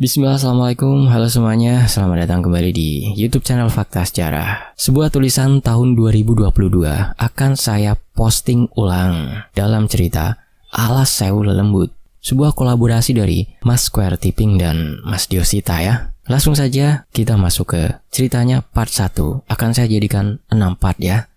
Bismillah, assalamualaikum, halo semuanya, selamat datang kembali di YouTube channel Fakta Sejarah. Sebuah tulisan tahun 2022 akan saya posting ulang dalam cerita Alas Sewu Lelembut, sebuah kolaborasi dari Mas Square Tipping dan Mas Diosita ya. Langsung saja kita masuk ke ceritanya part 1, akan saya jadikan 6 part ya.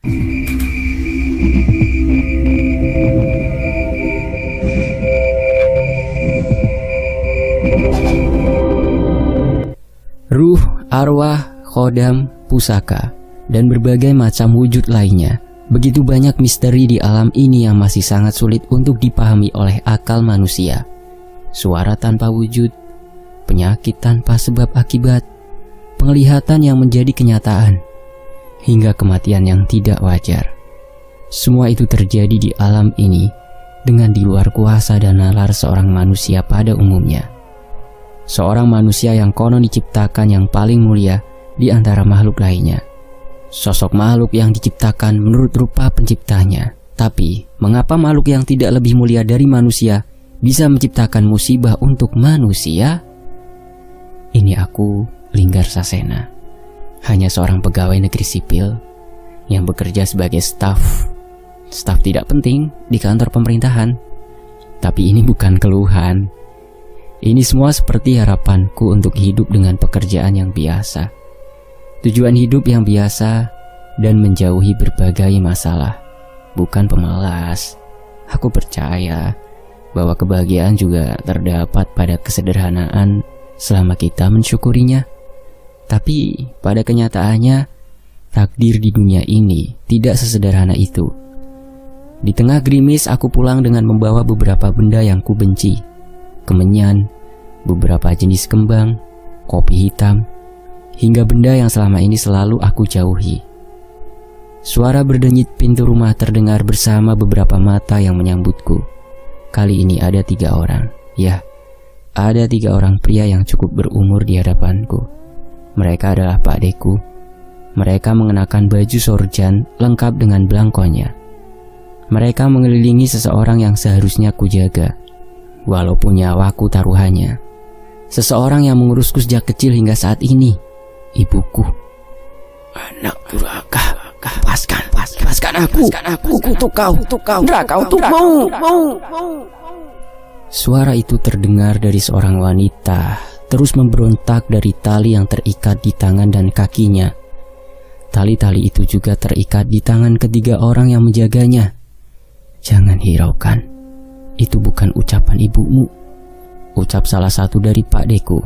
Ruh, arwah, khodam, pusaka, dan berbagai macam wujud lainnya. Begitu banyak misteri di alam ini yang masih sangat sulit untuk dipahami oleh akal manusia. Suara tanpa wujud, penyakit tanpa sebab akibat, penglihatan yang menjadi kenyataan, hingga kematian yang tidak wajar. Semua itu terjadi di alam ini dengan di luar kuasa dan nalar seorang manusia pada umumnya. Seorang manusia yang konon diciptakan yang paling mulia di antara makhluk lainnya. Sosok makhluk yang diciptakan menurut rupa penciptanya. Tapi, mengapa makhluk yang tidak lebih mulia dari manusia bisa menciptakan musibah untuk manusia? Ini aku, Linggar Sasena. Hanya seorang pegawai negeri sipil yang bekerja sebagai staf tidak penting di kantor pemerintahan. Tapi ini bukan keluhan. Ini semua seperti harapanku untuk hidup dengan pekerjaan yang biasa, tujuan hidup yang biasa, dan menjauhi berbagai masalah. Bukan pemalas. Aku percaya bahwa kebahagiaan juga terdapat pada kesederhanaan selama kita mensyukurinya. Tapi pada kenyataannya, takdir di dunia ini tidak sesederhana itu. Di tengah gerimis aku pulang dengan membawa beberapa benda yang kubenci. Kemenyan, beberapa jenis kembang, kopi hitam, hingga benda yang selama ini selalu aku jauhi. Suara berdenyit pintu rumah terdengar bersama beberapa mata yang menyambutku. Kali ini ada 3 orang. Ya, ada 3 orang pria yang cukup berumur di hadapanku. Mereka adalah Pak Deku. Mereka mengenakan baju sorjan lengkap dengan belangkonya. Mereka mengelilingi seseorang yang seharusnya kujaga, walaupun nyawaku taruhannya. Seseorang yang mengurusku sejak kecil hingga saat ini. Ibuku. Anak durhaka, lepaskan aku. Kutuk kau, neraka untukmu. Suara itu terdengar dari seorang wanita, terus memberontak dari tali yang terikat di tangan dan kakinya. Tali-tali itu juga terikat di tangan ketiga orang yang menjaganya. Jangan hiraukan, itu bukan ucapan ibumu, ucap salah satu dari Pak Deku.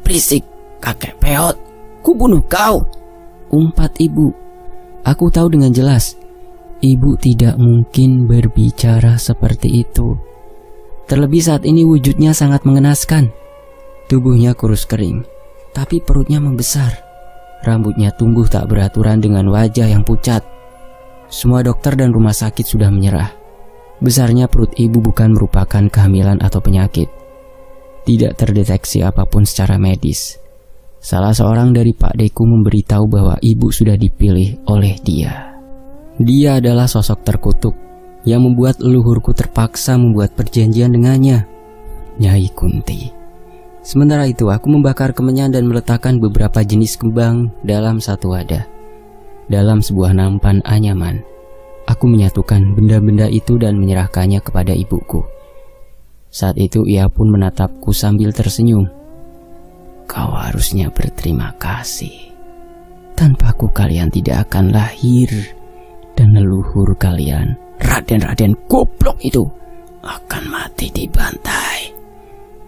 Berisik, kakek peot, ku bunuh kau, umpat ibu. Aku tahu dengan jelas, ibu tidak mungkin berbicara seperti itu. Terlebih saat ini wujudnya sangat mengenaskan. Tubuhnya kurus kering, tapi perutnya membesar. Rambutnya tumbuh tak beraturan dengan wajah yang pucat. Semua dokter dan rumah sakit sudah menyerah. Besarnya perut ibu bukan merupakan kehamilan atau penyakit. Tidak terdeteksi apapun secara medis. Salah seorang dari Pak Deku memberitahu bahwa ibu sudah dipilih oleh dia. Dia adalah sosok terkutuk yang membuat leluhurku terpaksa membuat perjanjian dengannya, Nyai Kunti. Sementara itu aku membakar kemenyan dan meletakkan beberapa jenis kembang dalam satu wadah. Dalam sebuah nampan anyaman, aku menyatukan benda-benda itu dan menyerahkannya kepada ibuku. Saat itu ia pun menatapku sambil tersenyum. Kau harusnya berterima kasih. Tanpaku kalian tidak akan lahir, dan leluhur kalian, Raden-Raden goblok itu, akan mati dibantai,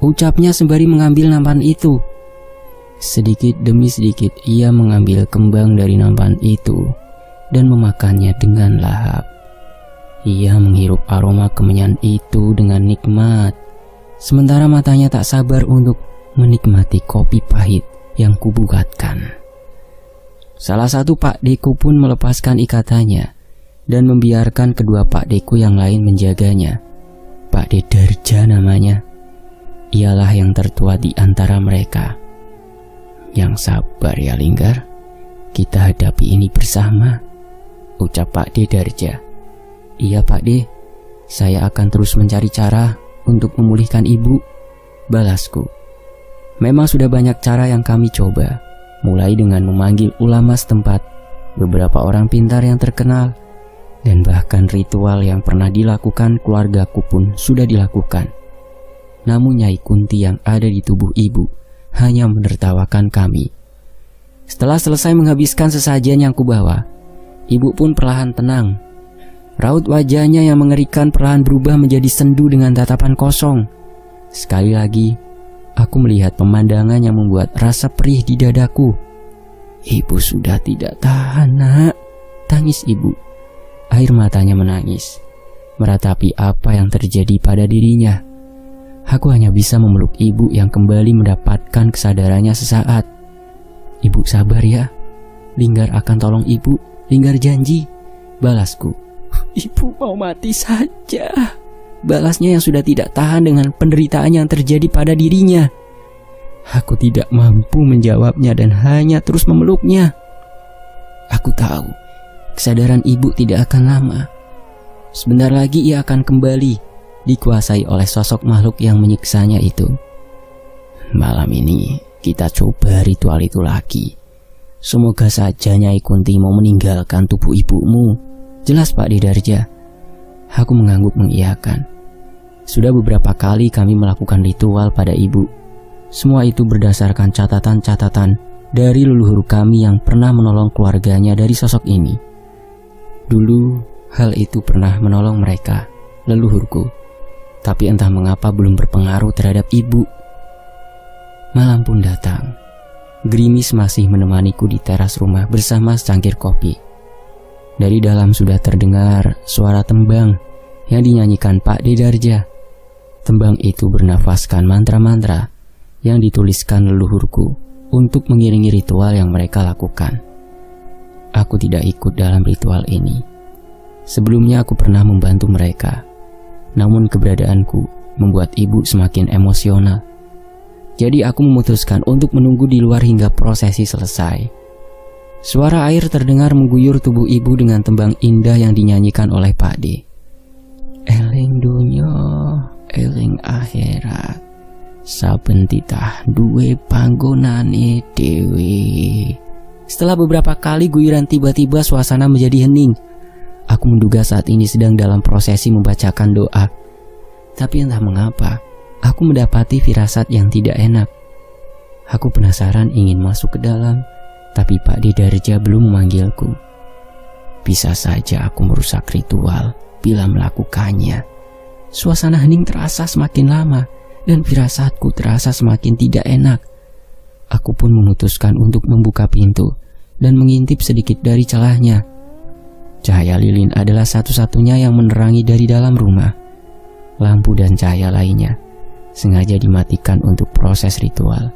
ucapnya sembari mengambil nampan itu. Sedikit demi sedikit ia mengambil kembang dari nampan itu dan memakannya dengan lahap. Ia menghirup aroma kemenyan itu dengan nikmat, sementara matanya tak sabar untuk menikmati kopi pahit yang kubuatkan. Salah satu Pak Deku pun melepaskan ikatannya dan membiarkan kedua Pak Deku yang lain menjaganya. Pak De Darja namanya. Ialah yang tertua di antara mereka. Yang sabar ya Linggar, kita hadapi ini bersama, ucap Pak De Darja. Iya Pak De, saya akan terus mencari cara untuk memulihkan ibu, balasku. Memang sudah banyak cara yang kami coba, mulai dengan memanggil ulama setempat, beberapa orang pintar yang terkenal, dan bahkan ritual yang pernah dilakukan keluargaku pun sudah dilakukan. Namun Nyai Kunti yang ada di tubuh ibu hanya menertawakan kami. Setelah selesai menghabiskan sesajen yang kubawa, ibu pun perlahan tenang. Raut wajahnya yang mengerikan perlahan berubah menjadi sendu dengan tatapan kosong. Sekali lagi, aku melihat pemandangan yang membuat rasa perih di dadaku. Ibu sudah tidak tahan, nak. Tangis ibu. Air matanya menangis, meratapi apa yang terjadi pada dirinya. Aku hanya bisa memeluk ibu yang kembali mendapatkan kesadarannya sesaat. Ibu sabar ya. Linggar akan tolong ibu. Linggar janji. Balasku. Ibu mau mati saja. Balasnya yang sudah tidak tahan dengan penderitaan yang terjadi pada dirinya. Aku tidak mampu menjawabnya dan hanya terus memeluknya. Aku tahu kesadaran ibu tidak akan lama. Sebentar lagi ia akan kembali, dikuasai oleh sosok makhluk yang menyiksanya itu. Malam ini kita coba ritual itu lagi. Semoga saja Nyai Kunti mau meninggalkan tubuh ibumu. Jelas Pak Dedarja. Aku mengangguk mengiyakan. Sudah beberapa kali kami melakukan ritual pada ibu. Semua itu berdasarkan catatan-catatan dari leluhur kami yang pernah menolong keluarganya dari sosok ini. Dulu hal itu pernah menolong mereka, leluhurku. Tapi entah mengapa belum berpengaruh terhadap ibu. Malam pun datang. Gerimis masih menemaniku di teras rumah bersama secangkir kopi. Dari dalam sudah terdengar suara tembang yang dinyanyikan Pak Dedarja. Tembang itu bernafaskan mantra-mantra yang dituliskan leluhurku untuk mengiringi ritual yang mereka lakukan. Aku tidak ikut dalam ritual ini. Sebelumnya aku pernah membantu mereka. Namun keberadaanku membuat ibu semakin emosional. Jadi aku memutuskan untuk menunggu di luar hingga prosesi selesai. Suara air terdengar mengguyur tubuh ibu dengan tembang indah yang dinyanyikan oleh Pak D. Eling dunyo, eling akhirat, saben titah duwe panggonane dhewe. Setelah beberapa kali guyuran tiba-tiba suasana menjadi hening. Aku menduga saat ini sedang dalam prosesi membacakan doa. Tapi entah mengapa, aku mendapati firasat yang tidak enak. Aku penasaran ingin masuk ke dalam, tapi Pak Dedarja belum memanggilku. Bisa saja aku merusak ritual bila melakukannya. Suasana hening terasa semakin lama dan firasatku terasa semakin tidak enak. Aku pun memutuskan untuk membuka pintu dan mengintip sedikit dari celahnya. Cahaya lilin adalah satu-satunya yang menerangi dari dalam rumah. Lampu dan cahaya lainnya sengaja dimatikan untuk proses ritual.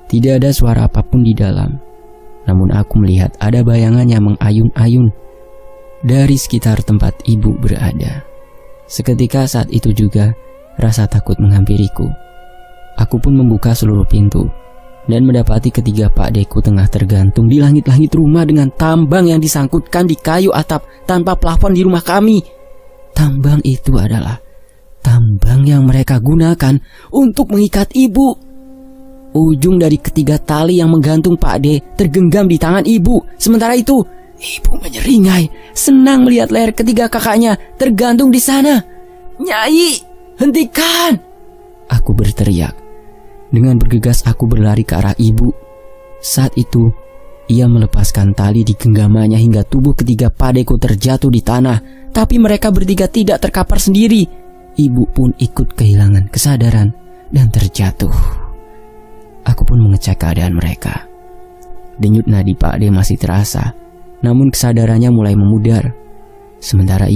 Tidak ada suara apapun di dalam. Namun aku melihat ada bayangan yang mengayun-ayun dari sekitar tempat ibu berada. Seketika saat itu juga rasa takut menghampiriku. Aku pun membuka seluruh pintu dan mendapati ketiga Pak Deku tengah tergantung di langit-langit rumah dengan tambang yang disangkutkan di kayu atap tanpa plafon di rumah kami. Tambang itu adalah tambang yang mereka gunakan untuk mengikat ibu. Ujung dari ketiga tali yang menggantung Pak D tergenggam di tangan ibu. Sementara itu, ibu menyeringai, senang melihat leher ketiga kakaknya tergantung di sana. Nyai, hentikan! Aku berteriak. Dengan bergegas aku berlari ke arah ibu. Saat itu, ia melepaskan tali di genggamannya hingga tubuh ketiga Pak Deku terjatuh di tanah. Tapi mereka bertiga tidak terkapar sendiri. Ibu pun ikut kehilangan kesadaran dan terjatuh. Aku pun mengecek keadaan mereka. Denyut nadi Pak D masih terasa, namun kesadarannya mulai memudar. Sementara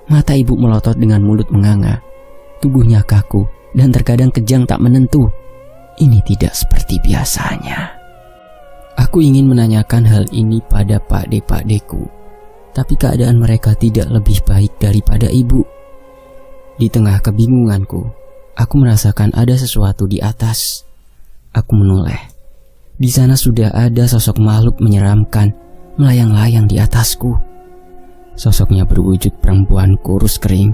mata ibu melotot dengan mulut menganga. Tubuhnya kaku dan terkadang kejang tak menentu. Ini tidak seperti biasanya. Aku ingin menanyakan hal ini pada Pak D-Pak-Deku, tapi keadaan mereka tidak lebih baik daripada ibu. Di tengah kebingunganku, aku merasakan ada sesuatu di atas. Aku menoleh. Di sana sudah ada sosok makhluk menyeramkan melayang-layang di atasku. Sosoknya berwujud perempuan kurus kering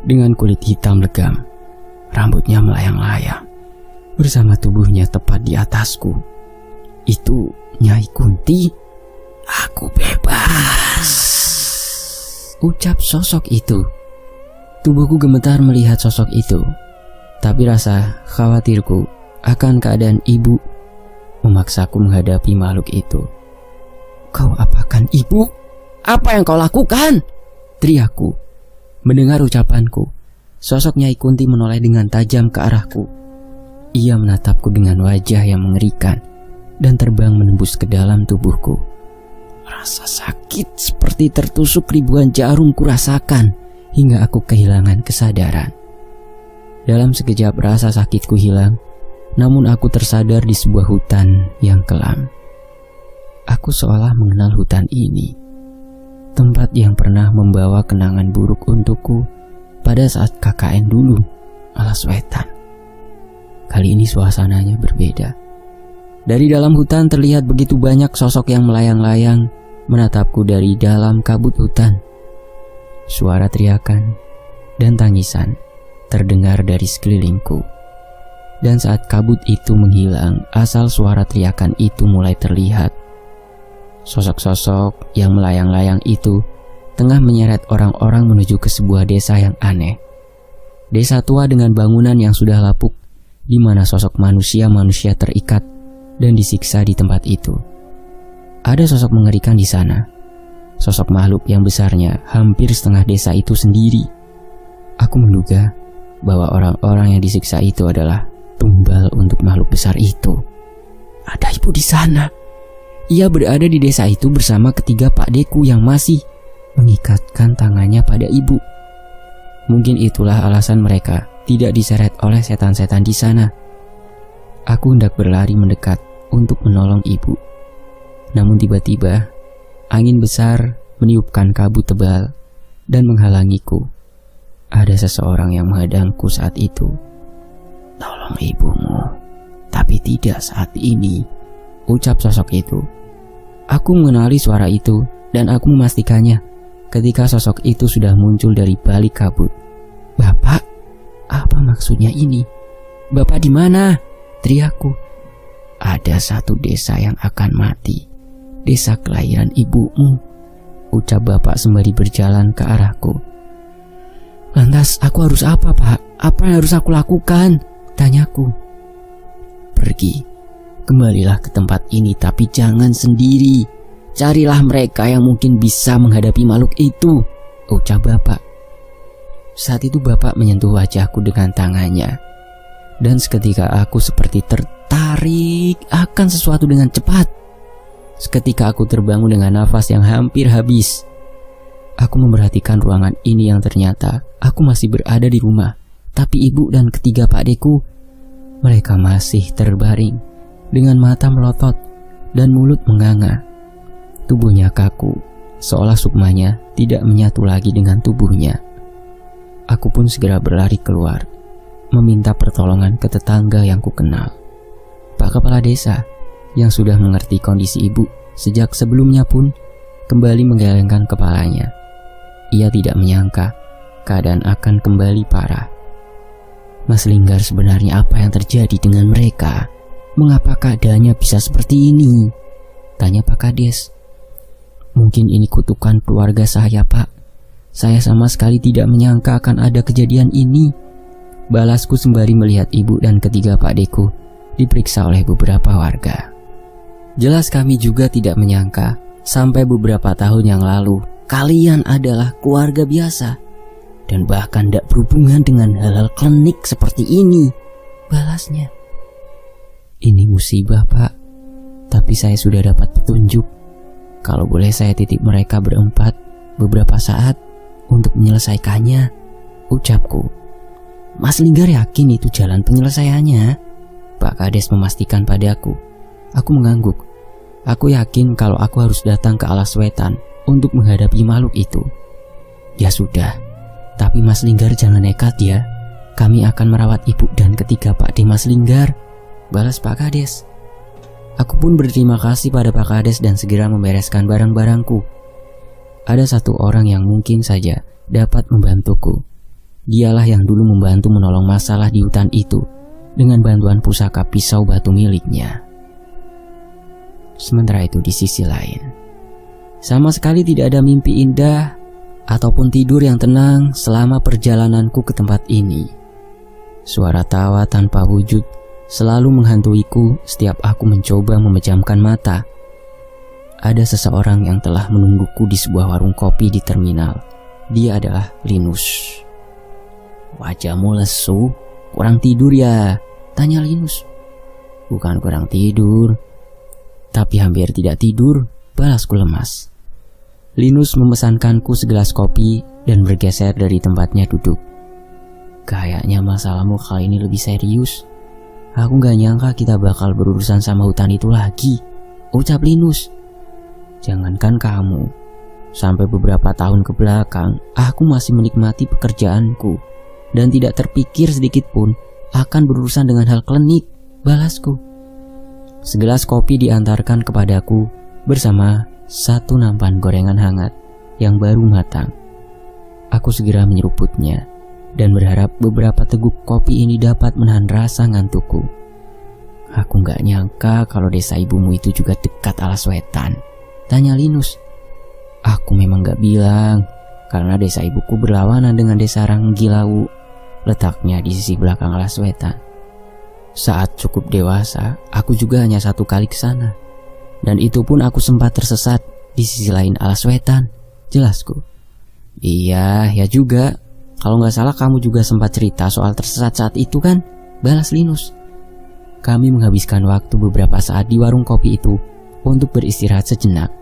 dengan kulit hitam legam. Rambutnya melayang-layang. bersama tubuhnya tepat di atasku. Itu Nyai Kunti. Aku bebas, ucap sosok itu. Tubuhku gemetar melihat sosok itu, tapi rasa khawatirku akan keadaan ibu memaksaku menghadapi makhluk itu. Kau apakan ibu? Apa yang kau lakukan? Teriakku. Mendengar ucapanku, sosok Nyai Kunti menoleh dengan tajam ke arahku. Ia menatapku dengan wajah yang mengerikan dan terbang menembus ke dalam tubuhku. Rasa sakit seperti tertusuk ribuan jarum kurasakan hingga aku kehilangan kesadaran. Dalam sekejap rasa sakitku hilang, namun aku tersadar di sebuah hutan yang kelam. Aku seolah mengenal hutan ini, tempat yang pernah membawa kenangan buruk untukku pada saat KKN dulu, Alas Wetan. Kali ini suasananya berbeda. Dari dalam hutan terlihat begitu banyak sosok yang melayang-layang menatapku dari dalam kabut hutan. Suara teriakan dan tangisan terdengar dari sekelilingku. Dan saat kabut itu menghilang, asal suara teriakan itu mulai terlihat. Sosok-sosok yang melayang-layang itu tengah menyeret orang-orang menuju ke sebuah desa yang aneh. Desa tua dengan bangunan yang sudah lapuk, di mana sosok manusia-manusia terikat dan disiksa di tempat itu. Ada sosok mengerikan di sana. Sosok makhluk yang besarnya hampir setengah desa itu sendiri. Aku menduga bahwa orang-orang yang disiksa itu adalah tumbal untuk makhluk besar itu. Ada ibu di sana. Ia berada di desa itu bersama ketiga pakdeku yang masih mengikatkan tangannya pada ibu. Mungkin itulah alasan mereka tidak diseret oleh setan-setan di sana. Aku hendak berlari mendekat untuk menolong ibu. Namun tiba-tiba angin besar meniupkan kabut tebal dan menghalangiku. Ada seseorang yang menghadangku saat itu. Tolong ibumu, tapi tidak saat ini, ucap sosok itu. Aku mengenali suara itu dan aku memastikannya ketika sosok itu sudah muncul dari balik kabut. Bapak, apa maksudnya ini? Bapak di mana? Teriakku. Ada satu desa yang akan mati. Desa kelahiran ibumu, ucap bapak sembari berjalan ke arahku. Lantas aku harus apa, Pak? Apa yang harus aku lakukan? Tanyaku. Pergi, kembalilah ke tempat ini, tapi jangan sendiri. Carilah mereka yang mungkin bisa menghadapi makhluk itu, ucap bapak. Saat itu bapak menyentuh wajahku dengan tangannya. Dan seketika aku seperti tertarik akan sesuatu dengan cepat. Seketika aku terbangun dengan nafas yang hampir habis. Aku memperhatikan ruangan ini yang ternyata aku masih berada di rumah. Tapi ibu dan ketiga pakdeku, mereka masih terbaring dengan mata melotot dan mulut menganga. Tubuhnya kaku, seolah sukmanya tidak menyatu lagi dengan tubuhnya. Aku pun segera berlari keluar, meminta pertolongan ke tetangga yang kukenal. Pak Kepala Desa yang sudah mengerti kondisi ibu sejak sebelumnya pun kembali menggelengkan kepalanya. Ia tidak menyangka keadaan akan kembali parah. Mas Linggar, sebenarnya apa yang terjadi dengan mereka? Mengapa keadaannya bisa seperti ini? Tanya Pak Kades. Mungkin ini kutukan keluarga saya, Pak. Saya sama sekali tidak menyangka akan ada kejadian ini. Balasku sembari melihat ibu dan ketiga pakdeku diperiksa oleh beberapa warga. Jelas kami juga tidak menyangka sampai beberapa tahun yang lalu kalian adalah keluarga biasa dan bahkan tidak berhubungan dengan hal-hal klinik seperti ini, balasnya. Ini musibah, Pak, tapi saya sudah dapat petunjuk. Kalau boleh saya titip mereka berempat beberapa saat untuk menyelesaikannya, ucapku. Mas Linggar yakin itu jalan penyelesaiannya? Pak Kades memastikan padaku. Aku mengangguk. Aku yakin kalau aku harus datang ke Alas Wetan untuk menghadapi makhluk itu. Ya sudah, tapi Mas Linggar jangan nekat ya. Kami akan merawat ibu dan ketiga Pak D Mas Linggar, balas Pak Kades. Aku pun berterima kasih pada Pak Kades dan segera membereskan barang-barangku. Ada satu orang yang mungkin saja dapat membantuku. Dialah yang dulu membantu menolong masalah di hutan itu dengan bantuan pusaka pisau batu miliknya. Sementara itu di sisi lain, sama sekali tidak ada mimpi indah ataupun tidur yang tenang selama perjalananku ke tempat ini. Suara tawa tanpa wujud selalu menghantuiku setiap aku mencoba memejamkan mata. Ada seseorang yang telah menungguku di sebuah warung kopi di terminal. Dia adalah Linus. "Wajahmu lesu, kurang tidur ya?" tanya Linus. "Bukan kurang tidur, tapi hampir tidak tidur," balasku lemas. Linus memesankanku segelas kopi dan bergeser dari tempatnya duduk. "Kayaknya masalahmu kali ini lebih serius. Aku gak nyangka kita bakal berurusan sama hutan itu lagi," ucap Linus. "Jangankan kamu, sampai beberapa tahun ke belakang aku masih menikmati pekerjaanku dan tidak terpikir sedikit pun akan berurusan dengan hal klinik," balasku. Segelas kopi diantarkan kepadaku bersama satu nampan gorengan hangat yang baru matang. Aku segera menyeruputnya dan berharap beberapa teguk kopi ini dapat menahan rasa ngantukku. "Aku gak nyangka kalau desa ibumu itu juga dekat Alas Wetan," tanya Linus. "Aku memang gak bilang, karena desa ibuku berlawanan dengan desa Ranggilau, letaknya di sisi belakang Alas Wetan. Saat cukup dewasa, aku juga hanya satu kali ke sana, dan itu pun aku sempat tersesat di sisi lain Alas Wetan," jelasku. "Iya, ya juga. Kalau gak salah kamu juga sempat cerita soal tersesat saat itu kan?" balas Linus. Kami menghabiskan waktu beberapa saat di warung kopi itu untuk beristirahat sejenak.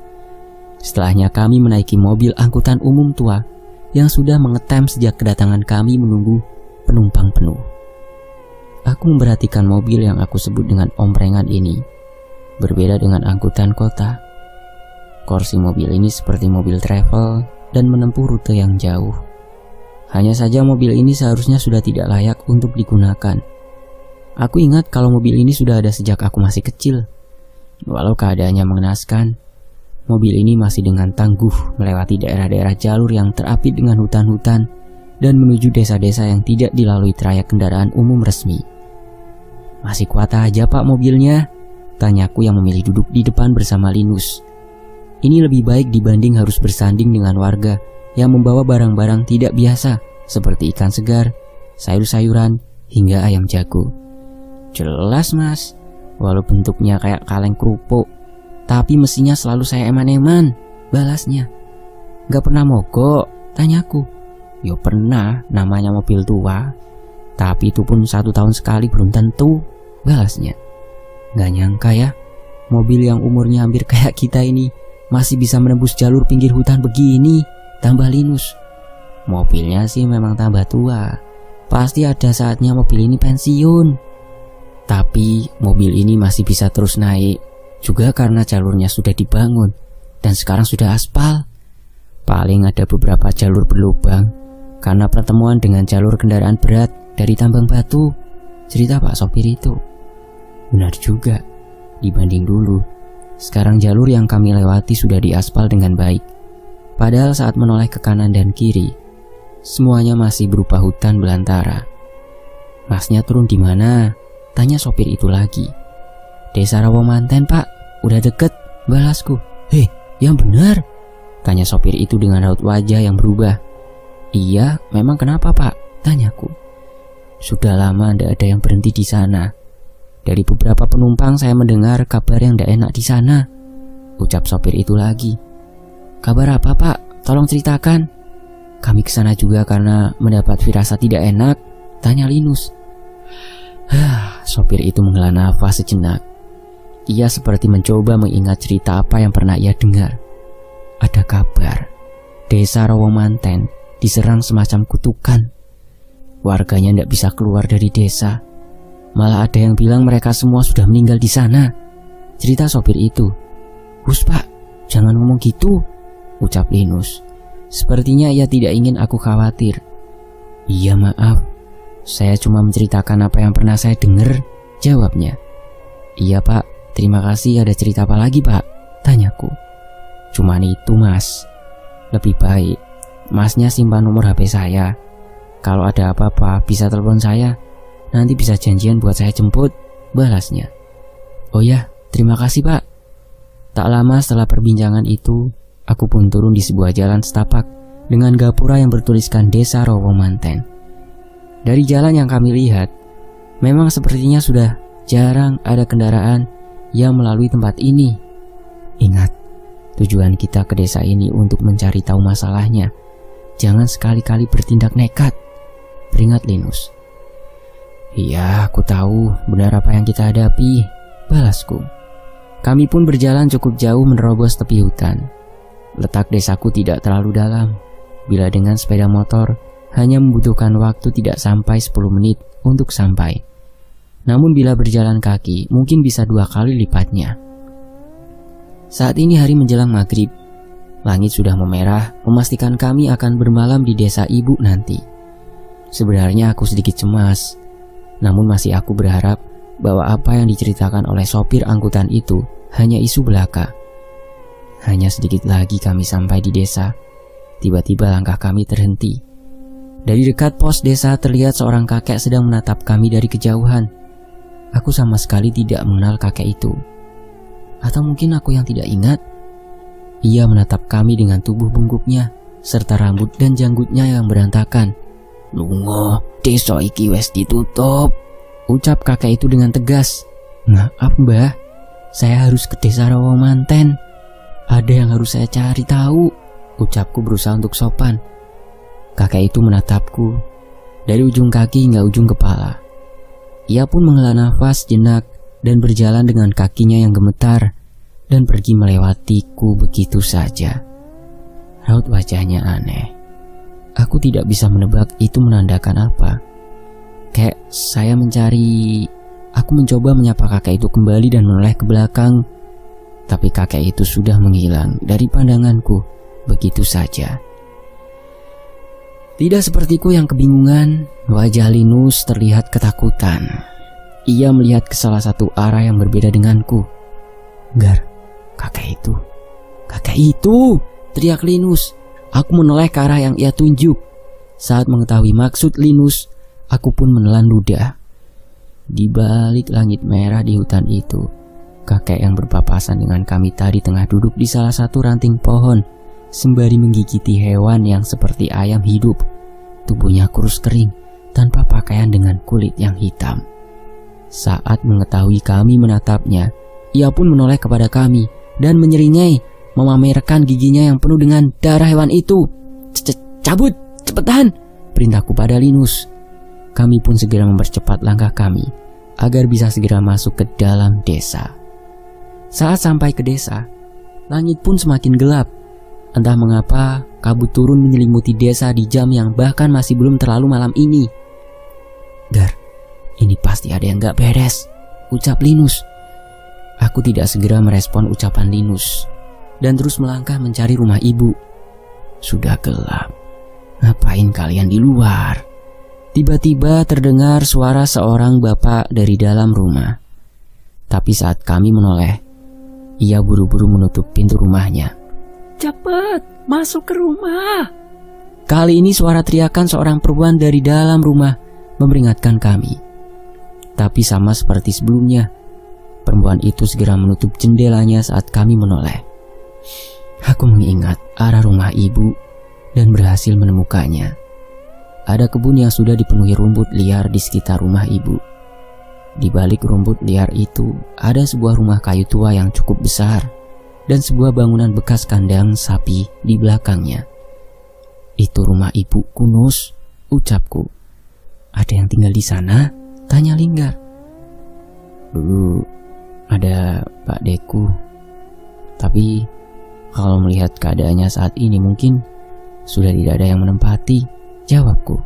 Setelahnya kami menaiki mobil angkutan umum tua yang sudah mengetem sejak kedatangan kami menunggu penumpang penuh. Aku memperhatikan mobil yang aku sebut dengan omprengan ini. Berbeda dengan angkutan kota, kursi mobil ini seperti mobil travel dan menempuh rute yang jauh. Hanya saja mobil ini seharusnya sudah tidak layak untuk digunakan. Aku ingat kalau mobil ini sudah ada sejak aku masih kecil. Walau keadaannya mengenaskan, mobil ini masih dengan tangguh melewati daerah-daerah jalur yang terapit dengan hutan-hutan dan menuju desa-desa yang tidak dilalui trayek kendaraan umum resmi. "Masih kuat aja Pak mobilnya?" tanyaku yang memilih duduk di depan bersama Linus. Ini lebih baik dibanding harus bersanding dengan warga yang membawa barang-barang tidak biasa seperti ikan segar, sayur-sayuran, hingga ayam jago. "Jelas Mas, walau bentuknya kayak kaleng kerupuk, tapi mesinnya selalu saya eman-eman," balasnya. "Gak pernah mogok?" tanyaku. "Yo pernah, namanya mobil tua, tapi itu pun 1 tahun sekali belum tentu," balasnya. "Gak nyangka ya, mobil yang umurnya hampir kayak kita ini masih bisa menembus jalur pinggir hutan begini," tambah Linus. "Mobilnya sih memang tambah tua, pasti ada saatnya mobil ini pensiun. Tapi mobil ini masih bisa terus naik, juga karena jalurnya sudah dibangun dan sekarang sudah aspal. Paling ada beberapa jalur berlubang karena pertemuan dengan jalur kendaraan berat dari tambang batu," cerita Pak sopir itu. Benar juga, dibanding dulu, sekarang jalur yang kami lewati sudah diaspal dengan baik. Padahal saat menoleh ke kanan dan kiri, semuanya masih berupa hutan belantara. "Masnya turun di mana?" tanya sopir itu lagi. "Desa Rawomanten Pak, udah deket," balasku. "Hei, yang benar?" tanya sopir itu dengan raut wajah yang berubah. "Iya, memang kenapa Pak?" tanyaku. "Sudah lama tidak ada yang berhenti di sana. Dari beberapa penumpang saya mendengar kabar yang tidak enak di sana," ucap sopir itu lagi. "Kabar apa Pak? Tolong ceritakan." "Kami kesana juga karena mendapat firasat tidak enak," tanya Linus. Sopir itu menghela nafas sejenak. Ia seperti mencoba mengingat cerita apa yang pernah ia dengar. Ada kabar desa Rawomanten diserang semacam kutukan. Warganya tidak bisa keluar dari desa. Malah ada yang bilang mereka semua sudah meninggal di sana, cerita sopir itu. "Hus Pak, jangan ngomong gitu," ucap Linus. Sepertinya ia tidak ingin aku khawatir. "Iya maaf, saya cuma menceritakan apa yang pernah saya dengar," jawabnya. "Iya Pak, terima kasih. Ada cerita apa lagi Pak?" tanyaku. "Cuman itu Mas. Lebih baik Masnya simpan nomor HP saya. Kalau ada apa-apa bisa telepon saya. Nanti bisa janjian buat saya jemput, balasnya. Oh ya, terima kasih Pak. Tak lama setelah perbincangan itu, aku pun turun di sebuah jalan setapak dengan gapura yang bertuliskan Desa Rowo Manten. Dari jalan yang kami lihat, memang sepertinya sudah jarang ada kendaraan yang melalui tempat ini. Ingat, tujuan kita ke desa ini untuk mencari tahu masalahnya. Jangan sekali-kali bertindak nekat, peringat Linus. Iya, aku tahu benar apa yang kita hadapi, balasku. Kami pun berjalan cukup jauh menerobos tepi hutan. Letak desaku tidak terlalu dalam. Bila dengan sepeda motor, hanya membutuhkan waktu tidak sampai 10 menit untuk sampai. Namun bila berjalan kaki, mungkin bisa 2 kali lipatnya. Saat ini hari menjelang maghrib. Langit sudah memerah, memastikan kami akan bermalam di desa ibu nanti. Sebenarnya aku sedikit cemas. Namun masih aku berharap bahwa apa yang diceritakan oleh sopir angkutan itu hanya isu belaka. Hanya sedikit lagi kami sampai di desa. Tiba-tiba langkah kami terhenti. Dari dekat pos desa terlihat seorang kakek sedang menatap kami dari kejauhan. Aku sama sekali tidak mengenal kakek itu. Atau mungkin aku yang tidak ingat? Ia menatap kami dengan tubuh bungkuknya serta rambut dan janggutnya yang berantakan. "Lungo, desa iki wis ditutup," ucap kakek itu dengan tegas. "Maaf Mbah, saya harus ke Desa Rowo Manten. Ada yang harus saya cari tahu," ucapku berusaha untuk sopan. Kakek itu menatapku dari ujung kaki hingga ujung kepala. Ia pun menghela nafas jenak dan berjalan dengan kakinya yang gemetar dan pergi melewatiku begitu saja. Raut wajahnya aneh. Aku tidak bisa menebak itu menandakan apa. Kayak saya mencari. Aku mencoba menyapa kakek itu kembali dan menoleh ke belakang. Tapi kakek itu sudah menghilang dari pandanganku begitu saja. Tidak sepertiku yang kebingungan, wajah Linus terlihat ketakutan. Ia melihat ke salah satu arah yang berbeda denganku. "Gar, kakek itu. Kakek itu!" teriak Linus. Aku menoleh ke arah yang ia tunjuk. Saat mengetahui maksud Linus, aku pun menelan ludah. Di balik langit merah di hutan itu, kakek yang berpapasan dengan kami tadi tengah duduk di salah satu ranting pohon, sembari menggigiti hewan yang seperti ayam hidup. Tubuhnya kurus kering, tanpa pakaian dengan kulit yang hitam. Saat mengetahui kami menatapnya, ia pun menoleh kepada kami dan menyeringai, memamerkan giginya yang penuh dengan darah hewan itu. "Cabut, cepetan!" perintahku pada Linus. Kami pun segera mempercepat langkah kami agar bisa segera masuk ke dalam desa. Saat sampai ke desa, langit pun semakin gelap. Entah mengapa kabut turun menyelimuti desa di jam yang bahkan masih belum terlalu malam ini. "Gar, ini pasti ada yang gak beres," ucap Linus. Aku tidak segera merespon ucapan Linus dan terus melangkah mencari rumah ibu. Sudah gelap. Ngapain kalian di luar? Tiba-tiba terdengar suara seorang bapak dari dalam rumah. Tapi saat kami menoleh, ia buru-buru menutup pintu rumahnya. "Cepat, masuk ke rumah!" Kali ini suara teriakan seorang perempuan dari dalam rumah memperingatkan kami. Tapi sama seperti sebelumnya, perempuan itu segera menutup jendelanya saat kami menoleh. Aku mengingat arah rumah ibu dan berhasil menemukannya. Ada kebun yang sudah dipenuhi rumput liar di sekitar rumah ibu. Di balik rumput liar itu ada sebuah rumah kayu tua yang cukup besar dan sebuah bangunan bekas kandang sapi di belakangnya. "Itu rumah ibu Kunus," ucapku. "Ada yang tinggal di sana?" tanya Linggar. "Dulu ada Pak Deku, tapi kalau melihat keadaannya saat ini mungkin sudah tidak ada yang menempati," jawabku.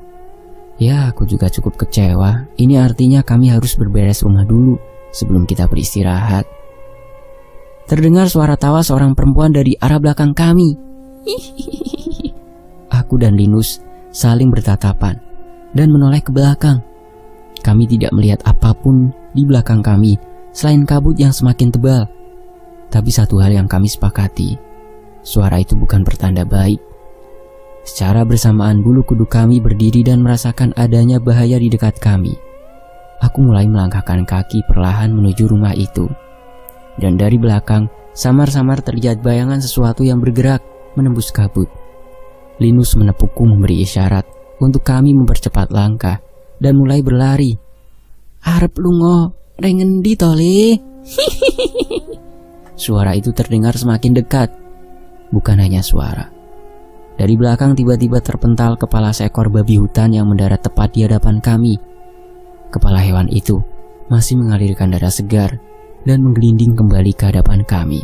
"Ya, aku juga cukup kecewa. Ini artinya kami harus berberes rumah dulu sebelum kita beristirahat." Terdengar suara tawa seorang perempuan dari arah belakang kami. Aku dan Linus saling bertatapan dan menoleh ke belakang. Kami tidak melihat apapun di belakang kami selain kabut yang semakin tebal. Tapi satu hal yang kami sepakati, suara itu bukan pertanda baik. Secara bersamaan bulu kuduk kami berdiri dan merasakan adanya bahaya di dekat kami. Aku mulai melangkahkan kaki perlahan menuju rumah itu. Dan dari belakang, samar-samar terlihat bayangan sesuatu yang bergerak menembus kabut. Linus menepukku memberi isyarat untuk kami mempercepat langkah dan mulai berlari. "Arep lungo, rengendi tole?" Suara itu terdengar semakin dekat. Bukan hanya suara. Dari belakang tiba-tiba terpental kepala seekor babi hutan yang mendarat tepat di hadapan kami. Kepala hewan itu masih mengalirkan darah segar dan menggelinding kembali ke hadapan kami.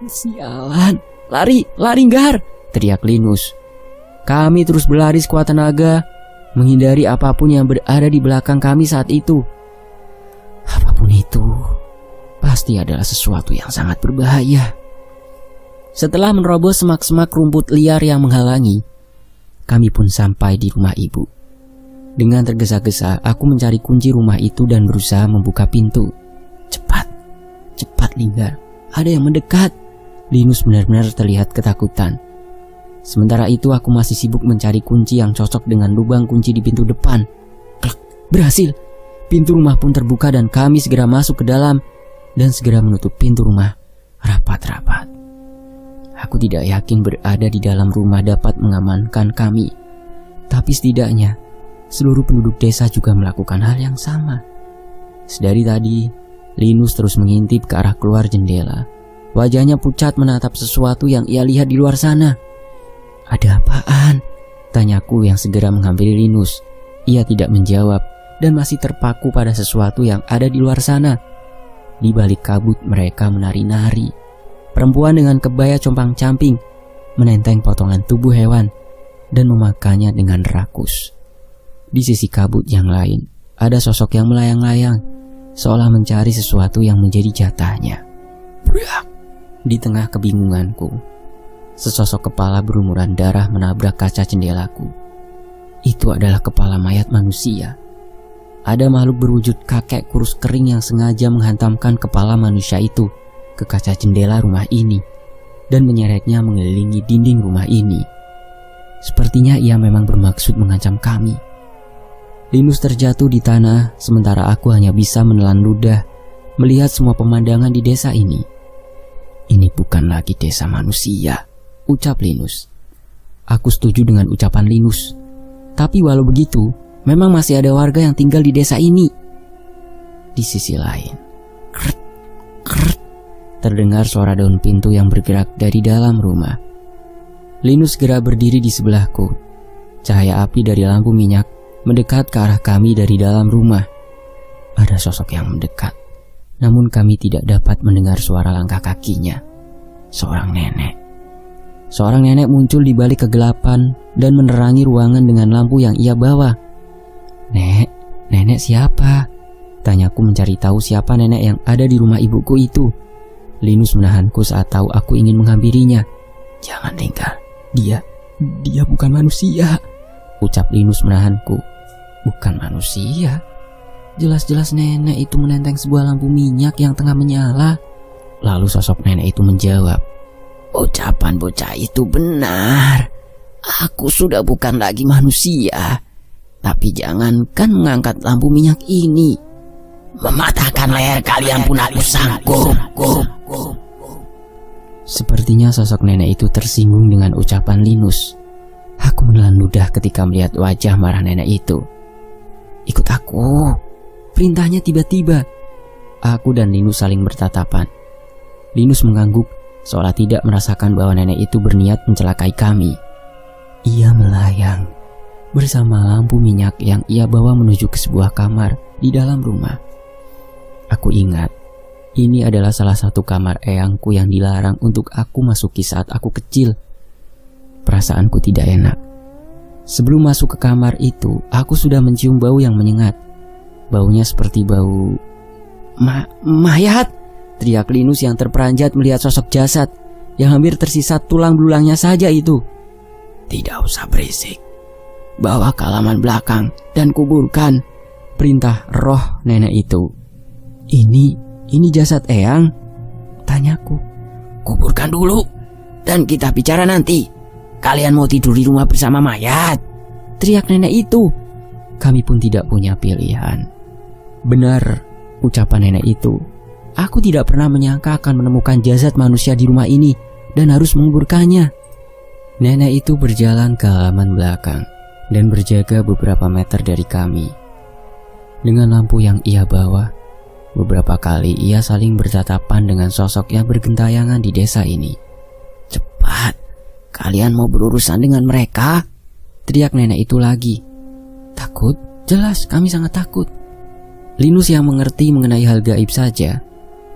"Sialan, lari, lari Gar!" teriak Linus. Kami terus berlari sekuat tenaga, menghindari apapun yang berada di belakang kami saat itu. Apapun itu, pasti adalah sesuatu yang sangat berbahaya. Setelah menerobos semak-semak rumput liar yang menghalangi, kami pun sampai di rumah ibu. Dengan tergesa-gesa, aku mencari kunci rumah itu dan berusaha membuka pintu. "Cepat, cepat Linggar, ada yang mendekat." Linus benar-benar terlihat ketakutan. Sementara itu aku masih sibuk mencari kunci yang cocok dengan lubang kunci di pintu depan. Klak, berhasil. Pintu rumah pun terbuka dan kami segera masuk ke dalam dan segera menutup pintu rumah rapat-rapat. Aku tidak yakin berada di dalam rumah dapat mengamankan kami. Tapi setidaknya seluruh penduduk desa juga melakukan hal yang sama. Sedari tadi, Linus terus mengintip ke arah keluar jendela. Wajahnya pucat menatap sesuatu yang ia lihat di luar sana. "Ada apaan?" tanyaku yang segera menghampiri Linus. Ia tidak menjawab dan masih terpaku pada sesuatu yang ada di luar sana. Di balik kabut mereka menari-nari. Perempuan dengan kebaya compang-camping menenteng potongan tubuh hewan dan memakannya dengan rakus. Di sisi kabut yang lain, ada sosok yang melayang-layang, seolah mencari sesuatu yang menjadi jatahnya. Di tengah kebingunganku, sesosok kepala berlumuran darah menabrak kaca jendelaku. Itu adalah kepala mayat manusia. Ada makhluk berwujud kakek kurus kering yang sengaja menghantamkan kepala manusia itu ke kaca jendela rumah ini dan menyeretnya mengelilingi dinding rumah ini. Sepertinya ia memang bermaksud mengancam kami. Linus terjatuh di tanah, sementara aku hanya bisa menelan ludah melihat semua pemandangan di desa ini. "Ini bukan lagi desa manusia," ucap Linus. Aku setuju dengan ucapan Linus. Tapi walau begitu, memang masih ada warga yang tinggal di desa ini. Di sisi lain, kret, kret, terdengar suara daun pintu yang bergerak dari dalam rumah. Linus segera berdiri di sebelahku. Cahaya api dari lampu minyak mendekat ke arah kami dari dalam rumah. Ada sosok yang mendekat, namun kami tidak dapat mendengar suara langkah kakinya. Seorang nenek. Seorang nenek muncul di balik kegelapan dan menerangi ruangan dengan lampu yang ia bawa. Nenek siapa?" tanyaku mencari tahu siapa nenek yang ada di rumah ibuku itu. Linus menahanku saat tahu aku ingin menghampirinya. "Jangan Linggar, dia bukan manusia," ucap Linus menahanku. "Bukan manusia? Jelas-jelas nenek itu menenteng sebuah lampu minyak yang tengah menyala." Lalu sosok nenek itu menjawab, "Ucapan bocah itu benar. Aku sudah bukan lagi manusia. Tapi jangankan mengangkat lampu minyak ini, mematahkan leher kalian pun aku sanggup." Sepertinya sosok nenek itu tersinggung dengan ucapan Linus. Aku menelan ludah ketika melihat wajah marah nenek itu. "Ikut aku," perintahnya tiba-tiba. Aku dan Linus saling bertatapan. Linus mengangguk seolah tidak merasakan bahwa nenek itu berniat mencelakai kami. Ia melayang bersama lampu minyak yang ia bawa menuju ke sebuah kamar di dalam rumah. Aku ingat, ini adalah salah satu kamar eyangku yang dilarang untuk aku masuki saat aku kecil. Perasaanku tidak enak. Sebelum masuk ke kamar itu, aku sudah mencium bau yang menyengat. Baunya seperti bau mayat, teriak Linus yang terperanjat melihat sosok jasad yang hampir tersisa tulang belulangnya saja itu. "Tidak usah berisik. Bawa ke halaman belakang dan kuburkan," perintah roh nenek itu. Ini jasad eyang?" tanyaku. "Kuburkan dulu dan kita bicara nanti. Kalian mau tidur di rumah bersama mayat?" teriak nenek itu. Kami pun tidak punya pilihan. Benar, ucapan nenek itu. Aku tidak pernah menyangka akan menemukan jasad manusia di rumah ini dan harus menguburkannya. Nenek itu berjalan ke halaman belakang dan berjaga beberapa meter dari kami. Dengan lampu yang ia bawa, beberapa kali ia saling bertatapan dengan sosok yang bergentayangan di desa ini. "Cepat, kalian mau berurusan dengan mereka?" teriak nenek itu lagi. "Takut? Jelas kami sangat takut." Linus yang mengerti mengenai hal gaib saja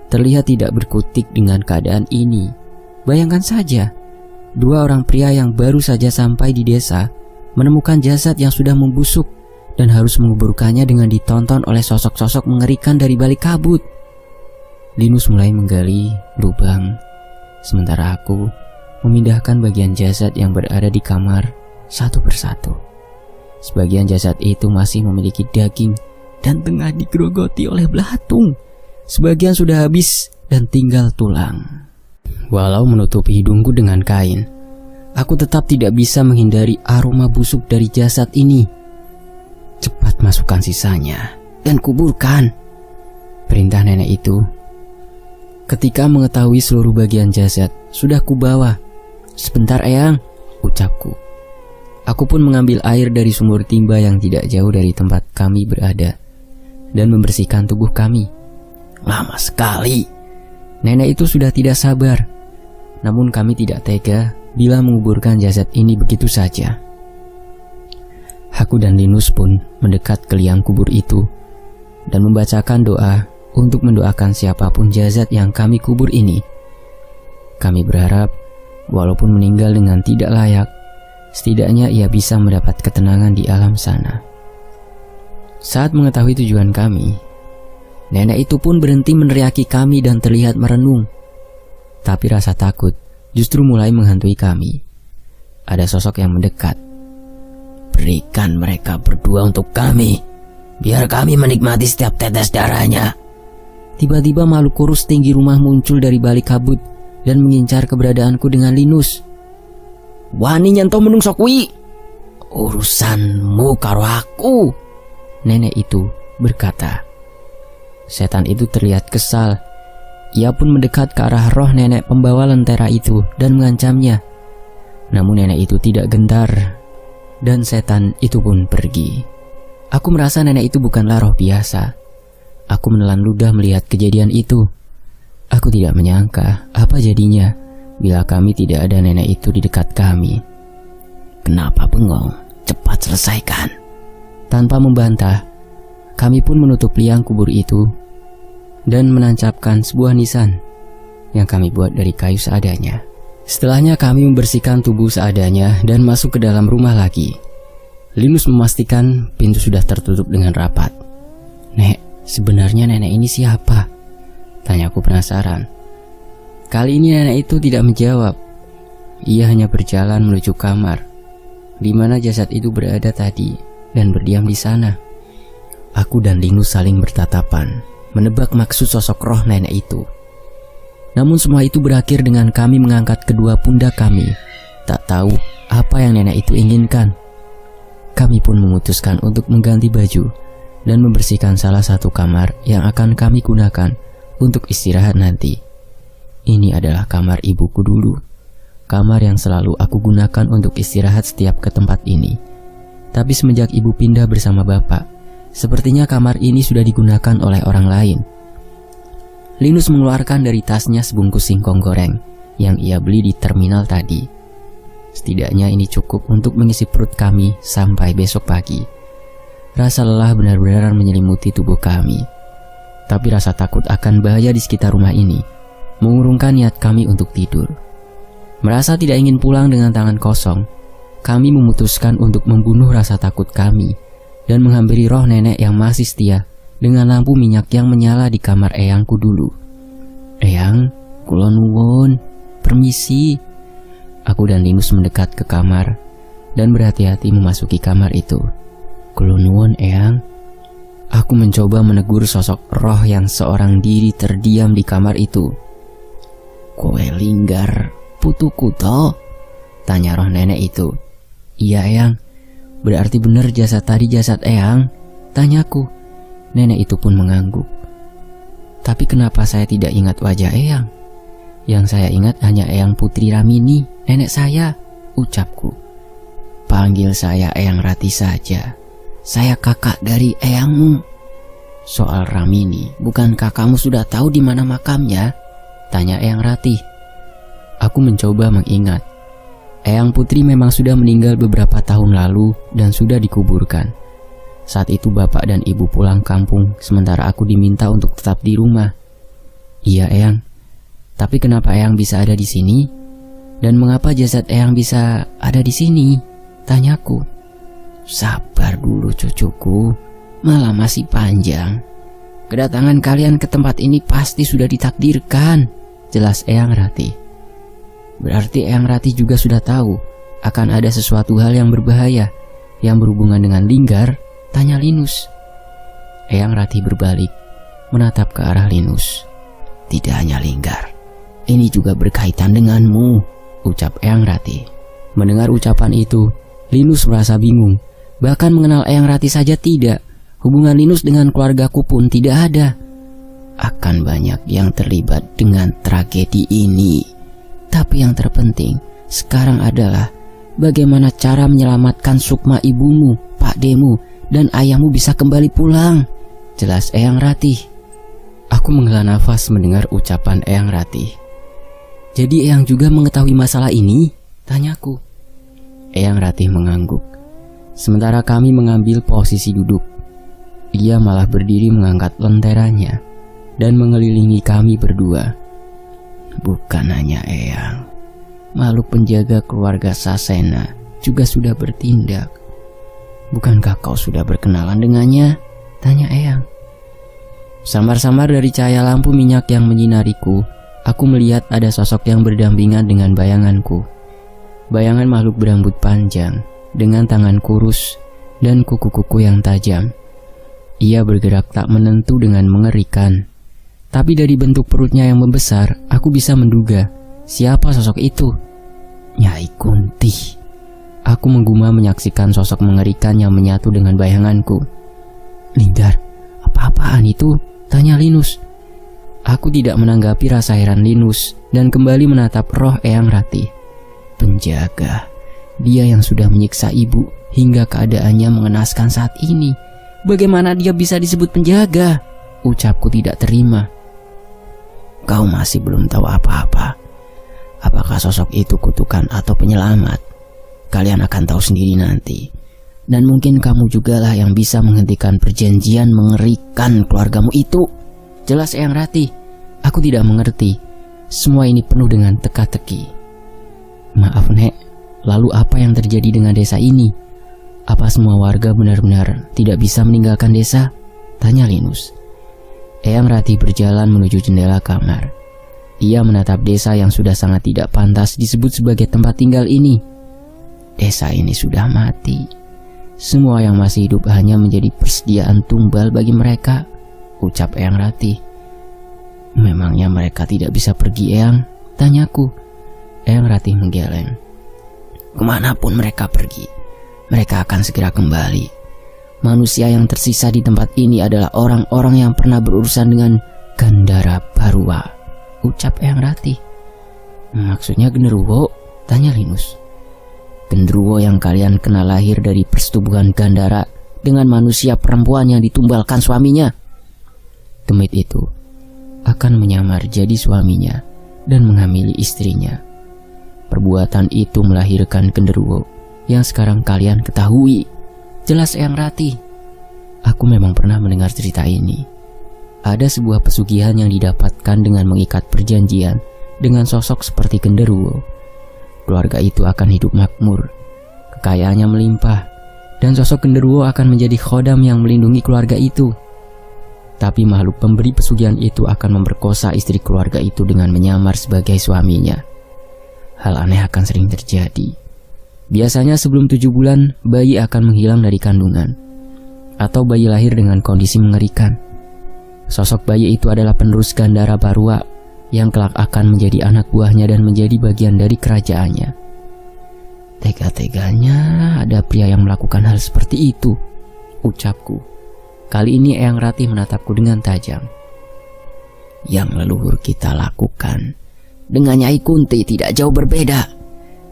terlihat tidak berkutik dengan keadaan ini. Bayangkan saja, 2 orang pria yang baru saja sampai di desa menemukan jasad yang sudah membusuk dan harus menguburkannya dengan ditonton oleh sosok-sosok mengerikan dari balik kabut. Linus mulai menggali lubang, sementara aku memindahkan bagian jasad yang berada di kamar satu persatu. Sebagian jasad itu masih memiliki daging dan tengah digerogoti oleh belatung. Sebagian sudah habis dan tinggal tulang. Walau menutupi hidungku dengan kain, aku tetap tidak bisa menghindari aroma busuk dari jasad ini. "Cepat masukkan sisanya dan kuburkan," perintah nenek itu. Ketika mengetahui seluruh bagian jasad sudah kubawa. "Sebentar, Eyang," ucapku. Aku pun mengambil air dari sumur timba yang tidak jauh dari tempat kami berada dan membersihkan tubuh kami. Lama sekali. Nenek itu sudah tidak sabar. Namun kami tidak tega bila menguburkan jasad ini begitu saja. Aku dan Linus pun mendekat ke liang kubur itu dan membacakan doa untuk mendoakan siapapun jasad yang kami kubur ini. Kami berharap walaupun meninggal dengan tidak layak, setidaknya ia bisa mendapat ketenangan di alam sana. Saat mengetahui tujuan kami, nenek itu pun berhenti meneriaki kami dan terlihat merenung. Tapi rasa takut justru mulai menghantui kami. Ada sosok yang mendekat. "Berikan mereka berdua untuk kami, biar kami menikmati setiap tetes darahnya." Tiba-tiba makhluk kurus tinggi rumah muncul dari balik kabut dan mengincar keberadaanku dengan Linus. "Wani nyentuh menungso kuwi. Urusanmu karo aku," nenek itu berkata. Setan itu terlihat kesal. Ia pun mendekat ke arah roh nenek pembawa lentera itu dan mengancamnya. Namun nenek itu tidak gentar dan setan itu pun pergi. Aku merasa nenek itu bukanlah roh biasa. Aku menelan ludah melihat kejadian itu. Aku tidak menyangka apa jadinya bila kami tidak ada nenek itu di dekat kami. "Kenapa bengong? Cepat selesaikan." Tanpa membantah, kami pun menutup liang kubur itu dan menancapkan sebuah nisan yang kami buat dari kayu seadanya. Setelahnya kami membersihkan tubuh seadanya dan masuk ke dalam rumah lagi. Linus memastikan pintu sudah tertutup dengan rapat. "Nek, sebenarnya nenek ini siapa?" tanyaku penasaran. Kali ini nenek itu tidak menjawab. Ia hanya berjalan menuju kamar di mana jasad itu berada tadi dan berdiam di sana. Aku dan Linus saling bertatapan, menebak maksud sosok roh nenek itu. Namun semua itu berakhir dengan kami mengangkat kedua pundak kami, tak tahu apa yang nenek itu inginkan. Kami pun memutuskan untuk mengganti baju dan membersihkan salah satu kamar yang akan kami gunakan untuk istirahat nanti. Ini adalah kamar ibuku dulu, kamar yang selalu aku gunakan untuk istirahat setiap ke tempat ini. Tapi semenjak ibu pindah bersama bapak, sepertinya kamar ini sudah digunakan oleh orang lain. Linus mengeluarkan dari tasnya sebungkus singkong goreng yang ia beli di terminal tadi. Setidaknya ini cukup untuk mengisi perut kami sampai besok pagi. Rasa lelah benar-benar menyelimuti tubuh kami. Tapi rasa takut akan bahaya di sekitar rumah ini mengurungkan niat kami untuk tidur. Merasa tidak ingin pulang dengan tangan kosong, kami memutuskan untuk membunuh rasa takut kami dan menghampiri roh nenek yang masih setia dengan lampu minyak yang menyala di kamar eyangku dulu. "Eyang, kula nuwun, permisi." Aku dan Linus mendekat ke kamar dan berhati-hati memasuki kamar itu. "Kula nuwun, Eyang." Aku mencoba menegur sosok roh yang seorang diri terdiam di kamar itu. "Kowe linggar putuku toh?" tanya roh nenek itu. "Iya, Eyang. Berarti benar jasad tadi jasad Eyang?" tanyaku. Nenek itu pun mengangguk. Tapi kenapa saya tidak ingat wajah Eyang? Yang saya ingat hanya Eyang Putri Ramini, nenek saya, ucapku. Panggil saya Eyang Rati saja. Saya kakak dari Eyangmu. Soal Ramini, bukankah kamu sudah tahu di mana makamnya? Tanya Eyang Rati. Aku mencoba mengingat. Eyang Putri memang sudah meninggal beberapa tahun lalu dan sudah dikuburkan. Saat itu bapak dan ibu pulang kampung, sementara aku diminta untuk tetap di rumah. Iya Eyang, tapi kenapa Eyang bisa ada di sini? Dan mengapa jasad Eyang bisa ada di sini? Tanyaku. Sabar dulu cucuku, malah masih panjang. Kedatangan kalian ke tempat ini pasti sudah ditakdirkan, jelas Eyang Rati. Berarti Eyang Rati juga sudah tahu akan ada sesuatu hal yang berbahaya yang berhubungan dengan Linggar, tanya Linus. Eyang Rati berbalik, menatap ke arah Linus. Tidak hanya Linggar, ini juga berkaitan denganmu, ucap Eyang Rati. Mendengar ucapan itu, Linus merasa bingung. Bahkan mengenal Eyang Rati saja tidak. Hubungan Linus dengan keluargaku pun tidak ada. Akan banyak yang terlibat dengan tragedi ini. Tapi yang terpenting sekarang adalah bagaimana cara menyelamatkan Sukma ibumu, Pak Demu, dan ayahmu bisa kembali pulang, jelas Eyang Rati. Aku menghela nafas mendengar ucapan Eyang Rati. Jadi Eyang juga mengetahui masalah ini? Tanyaku. Eyang Rati mengangguk. Sementara kami mengambil posisi duduk, ia malah berdiri mengangkat lenteranya dan mengelilingi kami berdua. Bukan hanya Eyang, makhluk penjaga keluarga Sasena juga sudah bertindak. Bukankah kau sudah berkenalan dengannya? Tanya Eyang. Samar-samar dari cahaya lampu minyak yang menyinariku, aku melihat ada sosok yang berdampingan dengan bayanganku. Bayangan makhluk berambut panjang, dengan tangan kurus dan kuku-kuku yang tajam. Ia bergerak tak menentu dengan mengerikan. Tapi dari bentuk perutnya yang membesar, aku bisa menduga siapa sosok itu. Nyai Kunti. Aku menggumam menyaksikan sosok mengerikan yang menyatu dengan bayanganku. Linggar, apa-apaan itu? Tanya Linus. Aku tidak menanggapi rasa heran Linus dan kembali menatap roh Eyang Rati. Penjaga, dia yang sudah menyiksa ibu hingga keadaannya mengenaskan saat ini. Bagaimana dia bisa disebut penjaga? Ucapku tidak terima. Kau masih belum tahu apa-apa. Apakah sosok itu kutukan atau penyelamat? Kalian akan tahu sendiri nanti. Dan mungkin kamu jugalah yang bisa menghentikan perjanjian mengerikan keluargamu itu, jelas Eyang Rati. Aku tidak mengerti. Semua ini penuh dengan teka-teki. Maaf Nek, lalu apa yang terjadi dengan desa ini? Apa semua warga benar-benar tidak bisa meninggalkan desa? Tanya Linus. Eyang Rati berjalan menuju jendela kamar. Ia menatap desa yang sudah sangat tidak pantas disebut sebagai tempat tinggal ini. Desa ini sudah mati. Semua yang masih hidup hanya menjadi persediaan tumbal bagi mereka, ucap Eyang Rati. Memangnya mereka tidak bisa pergi, Eyang? Tanyaku. Eyang Rati menggeleng. Kemanapun mereka pergi, mereka akan segera kembali. Manusia yang tersisa di tempat ini adalah orang-orang yang pernah berurusan dengan Gandara Barua, ucap Eyang Rati. Maksudnya genderuwo? Tanya Linus. Genderuwo yang kalian kenal lahir dari persetubuhan Gandara dengan manusia perempuan yang ditumbalkan suaminya. Demit itu akan menyamar jadi suaminya dan menghamili istrinya. Perbuatan itu melahirkan genderuwo yang sekarang kalian ketahui, jelas Eyang Rati. Aku memang pernah mendengar cerita ini. Ada sebuah pesugihan yang didapatkan dengan mengikat perjanjian dengan sosok seperti genderuwo. Keluarga itu akan hidup makmur, kekayaannya melimpah, dan sosok genderuwo akan menjadi khodam yang melindungi keluarga itu. Tapi makhluk pemberi pesugihan itu akan memperkosa istri keluarga itu dengan menyamar sebagai suaminya. Hal aneh akan sering terjadi. Biasanya sebelum 7 bulan, bayi akan menghilang dari kandungan. Atau bayi lahir dengan kondisi mengerikan. Sosok bayi itu adalah penerus Gandara Barua yang kelak akan menjadi anak buahnya dan menjadi bagian dari kerajaannya. Tega-teganya ada pria yang melakukan hal seperti itu, ucapku. Kali ini Eyang Ratih menatapku dengan tajam. Yang leluhur kita lakukan dengan Nyai Kunti tidak jauh berbeda.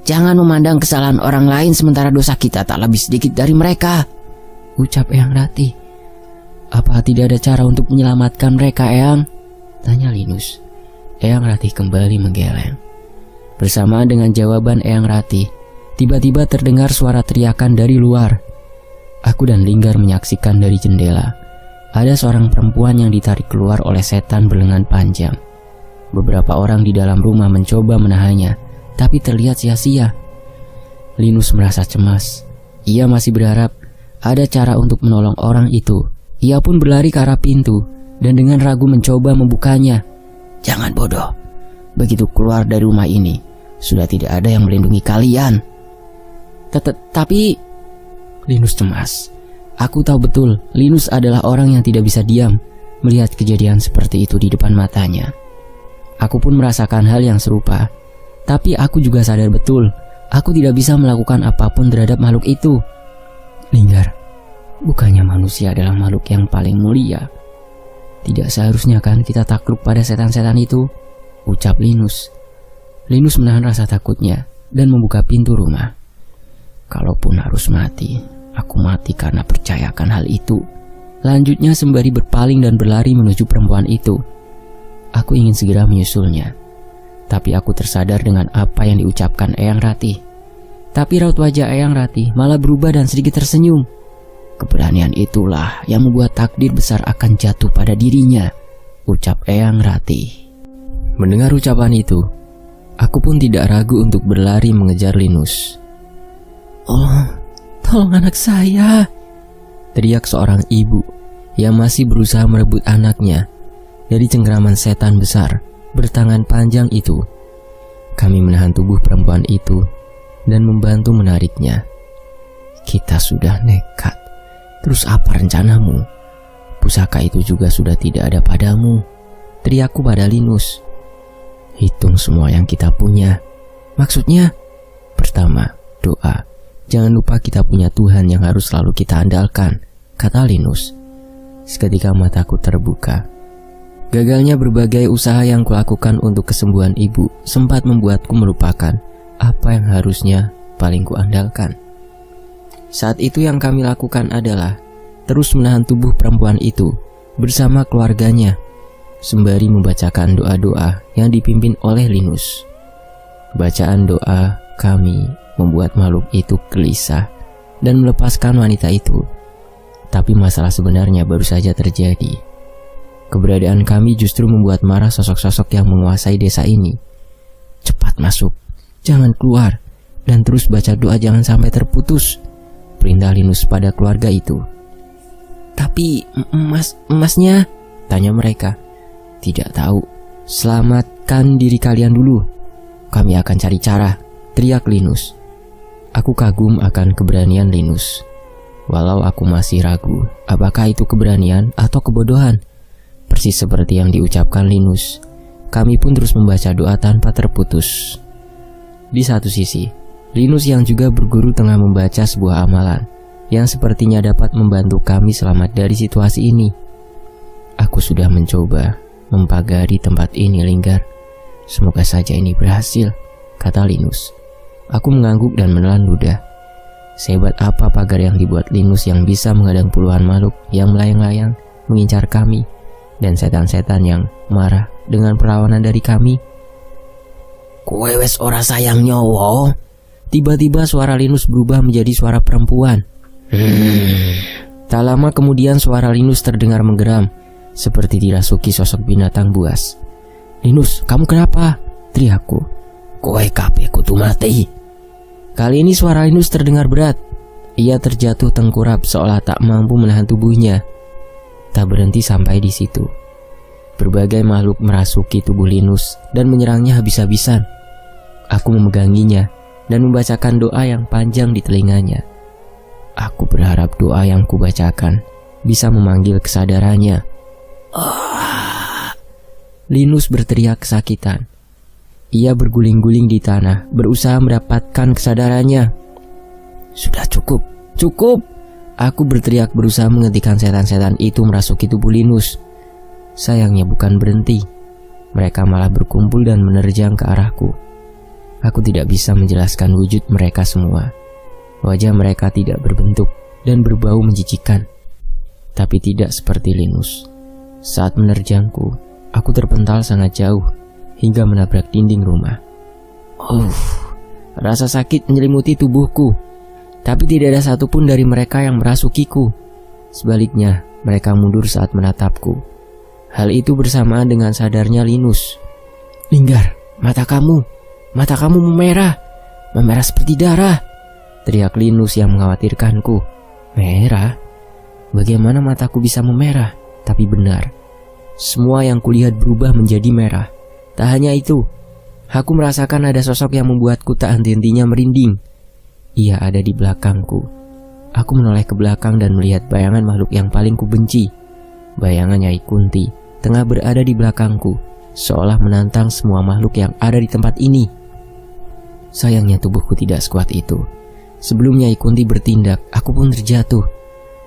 Jangan memandang kesalahan orang lain sementara dosa kita tak lebih sedikit dari mereka, ucap Eyang Ratih. Apa tidak ada cara untuk menyelamatkan mereka, Eyang? Tanya Linus. Eyang Ratih kembali menggeleng. Bersamaan dengan jawaban Eyang Ratih, tiba-tiba terdengar suara teriakan dari luar. Aku dan Linggar menyaksikan dari jendela. Ada seorang perempuan yang ditarik keluar oleh setan berlengan panjang. Beberapa orang di dalam rumah mencoba menahannya, tapi terlihat sia-sia. Linus merasa cemas. Ia masih berharap ada cara untuk menolong orang itu. Ia pun berlari ke arah pintu dan dengan ragu mencoba membukanya. Jangan bodoh. Begitu keluar dari rumah ini, sudah tidak ada yang melindungi kalian. Tapi Linus cemas. Aku tahu betul Linus adalah orang yang tidak bisa diam melihat kejadian seperti itu di depan matanya. Aku pun merasakan hal yang serupa. Tapi aku juga sadar betul aku tidak bisa melakukan apapun terhadap makhluk itu. Linggar, bukannya manusia adalah makhluk yang paling mulia? Tidak seharusnya kan kita takluk pada setan-setan itu? Ucap Linus. Linus menahan rasa takutnya dan membuka pintu rumah. Kalaupun harus mati, aku mati karena percayakan hal itu. Lanjutnya sembari berpaling dan berlari menuju perempuan itu. Aku ingin segera menyusulnya. Tapi aku tersadar dengan apa yang diucapkan Eyang Ratih. Tapi raut wajah Eyang Ratih malah berubah dan sedikit tersenyum. Keberanian itulah yang membuat takdir besar akan jatuh pada dirinya, ucap Eyang Ratih. Mendengar ucapan itu, aku pun tidak ragu untuk berlari mengejar Linus. Oh, tolong anak saya, teriak seorang ibu yang masih berusaha merebut anaknya dari cengkeraman setan besar bertangan panjang itu. Kami menahan tubuh perempuan itu dan membantu menariknya. Kita sudah nekat. Terus apa rencanamu? Pusaka itu juga sudah tidak ada padamu, teriakku pada Linus. Hitung semua yang kita punya. Maksudnya? Pertama, doa. Jangan lupa kita punya Tuhan yang harus selalu kita andalkan, kata Linus. Seketika mataku terbuka. Gagalnya berbagai usaha yang kulakukan untuk kesembuhan ibu sempat membuatku melupakan apa yang harusnya paling kuandalkan. Saat itu yang kami lakukan adalah terus menahan tubuh perempuan itu bersama keluarganya, sembari membacakan doa-doa yang dipimpin oleh Linus. Bacaan doa kami membuat makhluk itu gelisah dan melepaskan wanita itu. Tapi masalah sebenarnya baru saja terjadi. Keberadaan kami justru membuat marah sosok-sosok yang menguasai desa ini. Cepat masuk, jangan keluar, dan terus baca doa jangan sampai terputus, perintah Linus pada keluarga itu. Tapi emasnya? Tanya mereka. Tidak tahu, selamatkan diri kalian dulu. Kami akan cari cara, teriak Linus. Aku kagum akan keberanian Linus. Walau aku masih ragu, apakah itu keberanian atau kebodohan. Persis seperti yang diucapkan Linus, kami pun terus membaca doa tanpa terputus. Di satu sisi, Linus yang juga berguru tengah membaca sebuah amalan yang sepertinya dapat membantu kami selamat dari situasi ini. Aku sudah mencoba mempagari tempat ini, Linggar. Semoga saja ini berhasil, kata Linus. Aku mengangguk dan menelan ludah. Sehebat apa pagar yang dibuat Linus yang bisa menghadang puluhan makhluk yang melayang-layang mengincar kami dan setan-setan yang marah dengan perlawanan dari kami. Kowe wes ora sayang nyawa? Tiba-tiba suara Linus berubah menjadi suara perempuan. Tak lama kemudian suara Linus terdengar menggeram, seperti dirasuki sosok binatang buas. Linus, kamu kenapa? Teriakku. Kowe kabeh kudu mati. Kali ini suara Linus terdengar berat. Ia terjatuh tengkurap seolah tak mampu menahan tubuhnya. Tak berhenti sampai di situ. Berbagai makhluk merasuki tubuh Linus dan menyerangnya habis-habisan. Aku memeganginya dan membacakan doa yang panjang di telinganya. Aku berharap doa yang kubacakan bisa memanggil kesadarannya. Linus berteriak kesakitan. Ia berguling-guling di tanah, berusaha mendapatkan kesadarannya. Sudah cukup, cukup. Aku berteriak berusaha menghentikan setan-setan itu merasuki tubuh Linus. Sayangnya bukan berhenti. Mereka malah berkumpul dan menerjang ke arahku. Aku tidak bisa menjelaskan wujud mereka semua. Wajah mereka tidak berbentuk dan berbau menjijikan. Tapi tidak seperti Linus. Saat menerjangku, aku terpental sangat jauh hingga menabrak dinding rumah. Rasa sakit menyelimuti tubuhku. Tapi tidak ada satupun dari mereka yang merasukiku. Sebaliknya, mereka mundur saat menatapku. Hal itu bersamaan dengan sadarnya Linus. "Linggar, mata kamu memerah seperti darah," teriak Linus yang mengkhawatirkanku. Merah? Bagaimana mataku bisa memerah? Tapi benar, semua yang kulihat berubah menjadi merah. Tak hanya itu, aku merasakan ada sosok yang membuatku tak henti-hentinya merinding. Ia ada di belakangku. Aku menoleh ke belakang dan melihat bayangan makhluk yang paling kubenci. Bayangan Nyai Kunti tengah berada di belakangku, seolah menantang semua makhluk yang ada di tempat ini. Sayangnya tubuhku tidak sekuat itu. Sebelum Nyai Kunti bertindak, aku pun terjatuh.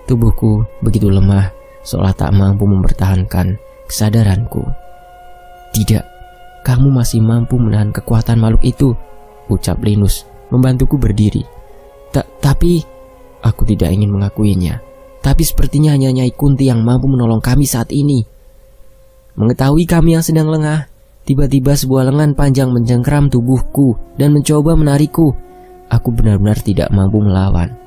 Tubuhku begitu lemah, seolah tak mampu mempertahankan kesadaranku. "Tidak, kamu masih mampu menahan kekuatan makhluk itu," ucap Linus, membantuku berdiri. Tapi aku tidak ingin mengakuinya. Tapi sepertinya hanya Nyai Kunti yang mampu menolong kami saat ini. Mengetahui kami yang sedang lengah, tiba-tiba sebuah lengan panjang mencengkeram tubuhku dan mencoba menarikku. Aku benar-benar tidak mampu melawan.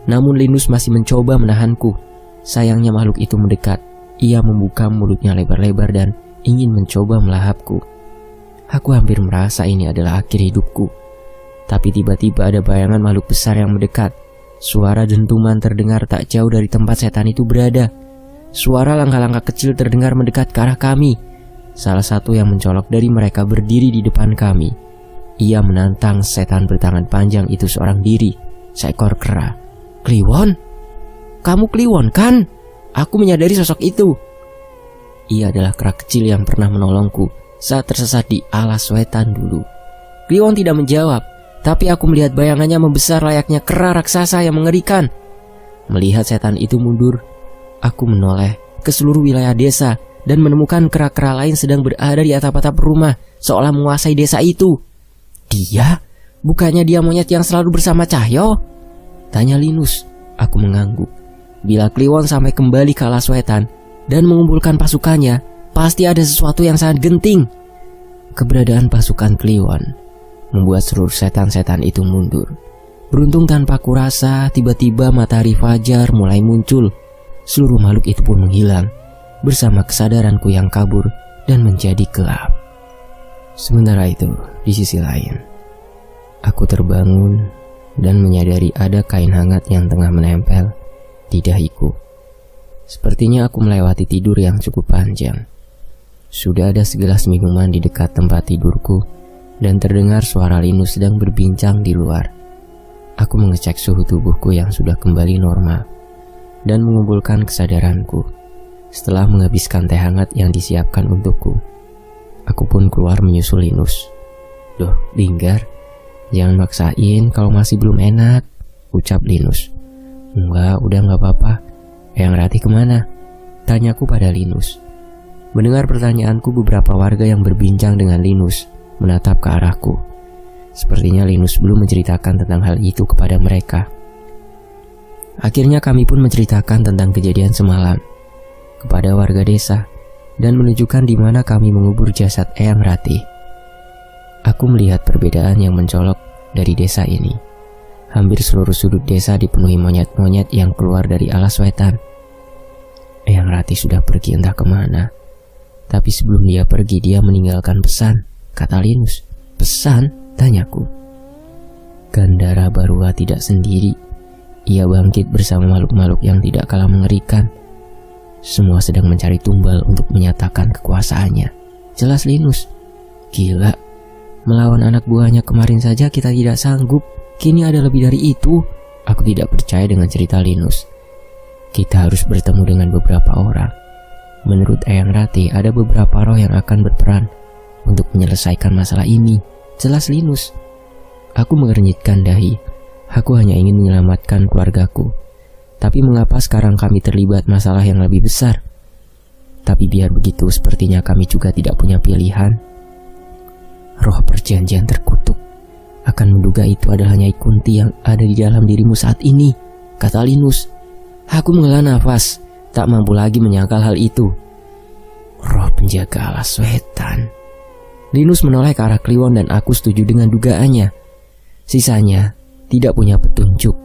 Namun Linus masih mencoba menahanku. Sayangnya makhluk itu mendekat. Ia membuka mulutnya lebar-lebar dan ingin mencoba melahapku. Aku hampir merasa ini adalah akhir hidupku. Tapi tiba-tiba ada bayangan makhluk besar yang mendekat. Suara dentuman terdengar tak jauh dari tempat setan itu berada. Suara langkah-langkah kecil terdengar mendekat ke arah kami. Salah satu yang mencolok dari mereka berdiri di depan kami. Ia menantang setan bertangan panjang itu seorang diri, seekor kera. "Kliwon? Kamu Kliwon kan? Aku menyadari sosok itu." Ia adalah kera kecil yang pernah menolongku saat tersesat di alas wetan dulu. Kliwon tidak menjawab, tapi aku melihat bayangannya membesar layaknya kera raksasa yang mengerikan. Melihat setan itu mundur, aku menoleh ke seluruh wilayah desa dan menemukan kera-kera lain sedang berada di atap-atap rumah, seolah menguasai desa itu. "Dia? Bukannya dia monyet yang selalu bersama Cahyo?" tanya Linus. Aku mengangguk. Bila Kliwon sampai kembali ke alas wetan dan mengumpulkan pasukannya, pasti ada sesuatu yang sangat genting. Keberadaan pasukan Kliwon membuat seluruh setan-setan itu mundur. Beruntung tanpa kurasa, tiba-tiba matahari fajar mulai muncul. Seluruh makhluk itu pun menghilang, bersama kesadaranku yang kabur dan menjadi gelap. Sementara itu, di sisi lain, aku terbangun dan menyadari ada kain hangat yang tengah menempel di dahiku. Sepertinya aku melewati tidur yang cukup panjang. Sudah ada segelas minuman di dekat tempat tidurku, dan terdengar suara Linus sedang berbincang di luar. Aku mengecek suhu tubuhku yang sudah kembali normal dan mengumpulkan kesadaranku. Setelah menghabiskan teh hangat yang disiapkan untukku, aku pun keluar menyusul Linus. "Duh, Linggar, jangan maksain kalau masih belum enak," ucap Linus. "Enggak, udah gak apa-apa. Eyang Rati kemana?" tanyaku pada Linus. Mendengar pertanyaanku, beberapa warga yang berbincang dengan Linus menatap ke arahku. Sepertinya Linus belum menceritakan tentang hal itu kepada mereka. Akhirnya kami pun menceritakan tentang kejadian semalam kepada warga desa dan menunjukkan di mana kami mengubur jasad Eyang Rati. Aku melihat perbedaan yang mencolok dari desa ini. Hampir seluruh sudut desa dipenuhi monyet-monyet yang keluar dari alas wetan. Eyang Rati sudah pergi entah kemana. Tapi sebelum dia pergi, dia meninggalkan pesan, kata Linus. "Pesan?" tanyaku. Gandara Barua tidak sendiri. Ia bangkit bersama makhluk-makhluk yang tidak kalah mengerikan. Semua sedang mencari tumbal untuk menyatakan kekuasaannya. Jelas Linus. Gila, melawan anak buahnya kemarin saja kita tidak sanggup. Kini ada lebih dari itu. Aku tidak percaya dengan cerita Linus. Kita harus bertemu dengan beberapa orang. Menurut Eyang Rati, ada beberapa roh yang akan berperan untuk menyelesaikan masalah ini. Jelas Linus. Aku mengernyitkan dahi. Aku hanya ingin menyelamatkan keluargaku. Tapi mengapa sekarang kami terlibat masalah yang lebih besar? Tapi biar begitu, sepertinya kami juga tidak punya pilihan. Roh perjanjian terkutuk akan menduga itu adalah Nyai Kunti yang ada di dalam dirimu saat ini, kata Linus. Aku menghela nafas, tak mampu lagi menyangkal hal itu. Roh penjaga alas wetan. Linus menoleh ke arah Kliwon dan aku setuju dengan dugaannya. Sisanya tidak punya petunjuk.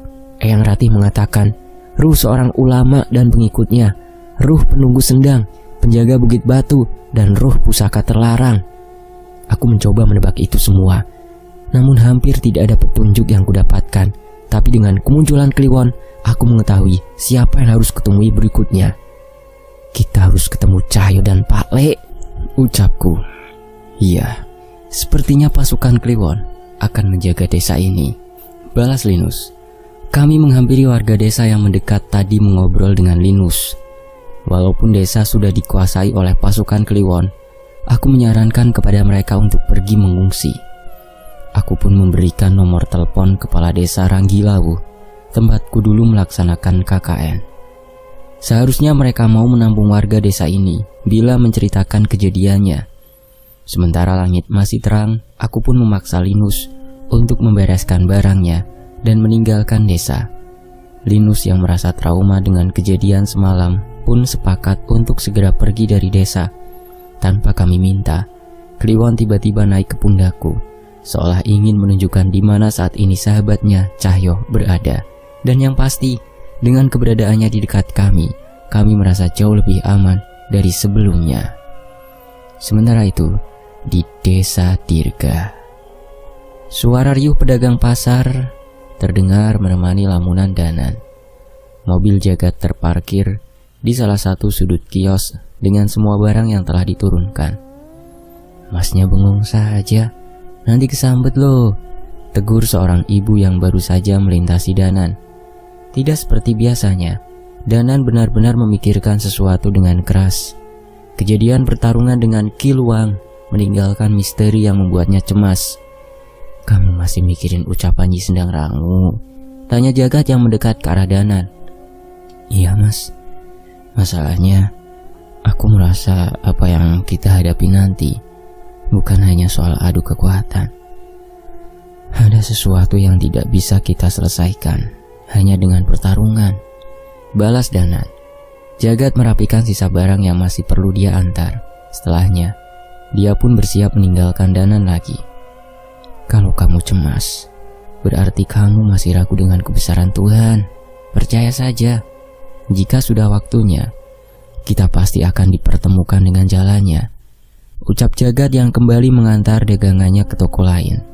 Eyang Ratih mengatakan, ruh seorang ulama dan pengikutnya, ruh penunggu sendang, penjaga bukit batu, dan ruh pusaka terlarang. Aku mencoba menebak itu semua, namun hampir tidak ada petunjuk yang kudapatkan. Tapi dengan kemunculan Kliwon, aku mengetahui siapa yang harus kutemui berikutnya. Kita harus ketemu Cahyo dan Pak Le, ucapku. Iya, sepertinya pasukan Kliwon akan menjaga desa ini, balas Linus. Kami menghampiri warga desa yang mendekat tadi mengobrol dengan Linus. Walaupun desa sudah dikuasai oleh pasukan Kliwon, aku menyarankan kepada mereka untuk pergi mengungsi. Aku pun memberikan nomor telepon kepala desa Ranggilawu, tempatku dulu melaksanakan KKN. Seharusnya mereka mau menampung warga desa ini bila menceritakan kejadiannya. Sementara langit masih terang, aku pun memaksa Linus untuk membereskan barangnya dan meninggalkan desa. Linus yang merasa trauma dengan kejadian semalam pun sepakat untuk segera pergi dari desa. Tanpa kami minta, Kliwon tiba-tiba naik ke pundakku, seolah ingin menunjukkan di mana saat ini sahabatnya Cahyo berada. Dan yang pasti, dengan keberadaannya di dekat kami merasa jauh lebih aman dari sebelumnya. Sementara itu, di desa Dirga, suara riuh pedagang pasar terdengar menemani lamunan Danan. Mobil Jagat terparkir di salah satu sudut kios dengan semua barang yang telah diturunkan. Masnya bengong saja, nanti kesambet loh, tegur seorang ibu yang baru saja melintasi Danan. Tidak seperti biasanya, Danan benar-benar memikirkan sesuatu dengan keras. Kejadian pertarungan dengan Ki Luang meninggalkan misteri yang membuatnya cemas. Kamu masih mikirin ucapan Nyi Sendang Rangu? Tanya Jagat yang mendekat ke arah Danan. Iya mas, masalahnya aku merasa apa yang kita hadapi nanti bukan hanya soal adu kekuatan. Ada sesuatu yang tidak bisa kita selesaikan hanya dengan pertarungan, balas Danan. Jagat merapikan sisa barang yang masih perlu dia antar. Setelahnya, dia pun bersiap meninggalkan Danan lagi. Kalau kamu cemas, berarti kamu masih ragu dengan kebesaran Tuhan. Percaya saja, jika sudah waktunya, kita pasti akan dipertemukan dengan jalannya, ucap Jagat yang kembali mengantar dagangannya ke toko lain.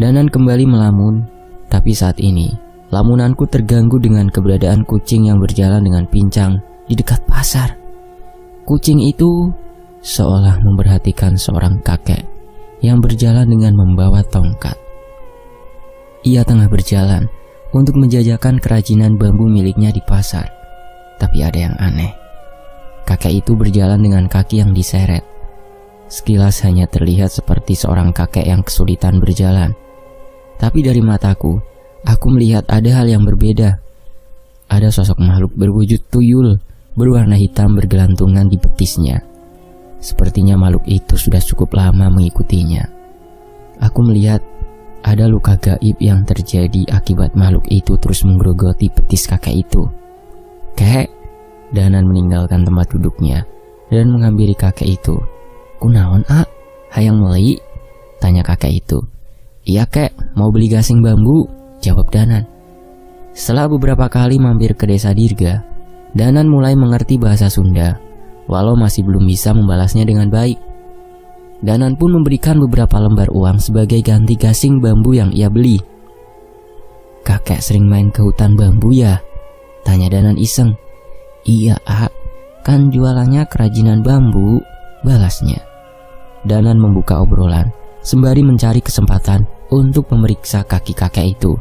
Danan kembali melamun, tapi saat ini, lamunanku terganggu dengan keberadaan kucing yang berjalan dengan pincang di dekat pasar. Kucing itu seolah memperhatikan seorang kakek yang berjalan dengan membawa tongkat. Ia tengah berjalan untuk menjajakan kerajinan bambu miliknya di pasar. Tapi ada yang aneh. Kakek itu berjalan dengan kaki yang diseret. Sekilas hanya terlihat seperti seorang kakek yang kesulitan berjalan. Tapi dari mataku, aku melihat ada hal yang berbeda. Ada sosok makhluk berwujud tuyul berwarna hitam bergelantungan di betisnya. Sepertinya makhluk itu sudah cukup lama mengikutinya. Aku melihat ada luka gaib yang terjadi akibat makhluk itu terus menggerogoti betis kakek itu. Kek, Danan meninggalkan tempat duduknya dan menghampiri kakek itu. Kunaon hayang meuli? Tanya kakek itu. Iya kek, mau beli gasing bambu, jawab Danan. Setelah beberapa kali mampir ke desa Dirga, Danan mulai mengerti bahasa Sunda, walau masih belum bisa membalasnya dengan baik. Danan pun memberikan beberapa lembar uang sebagai ganti gasing bambu yang ia beli. Kakek sering main ke hutan bambu ya? Tanya Danan iseng. Iya kan jualannya kerajinan bambu, balasnya. Danan membuka obrolan sembari mencari kesempatan untuk memeriksa kaki kakek itu.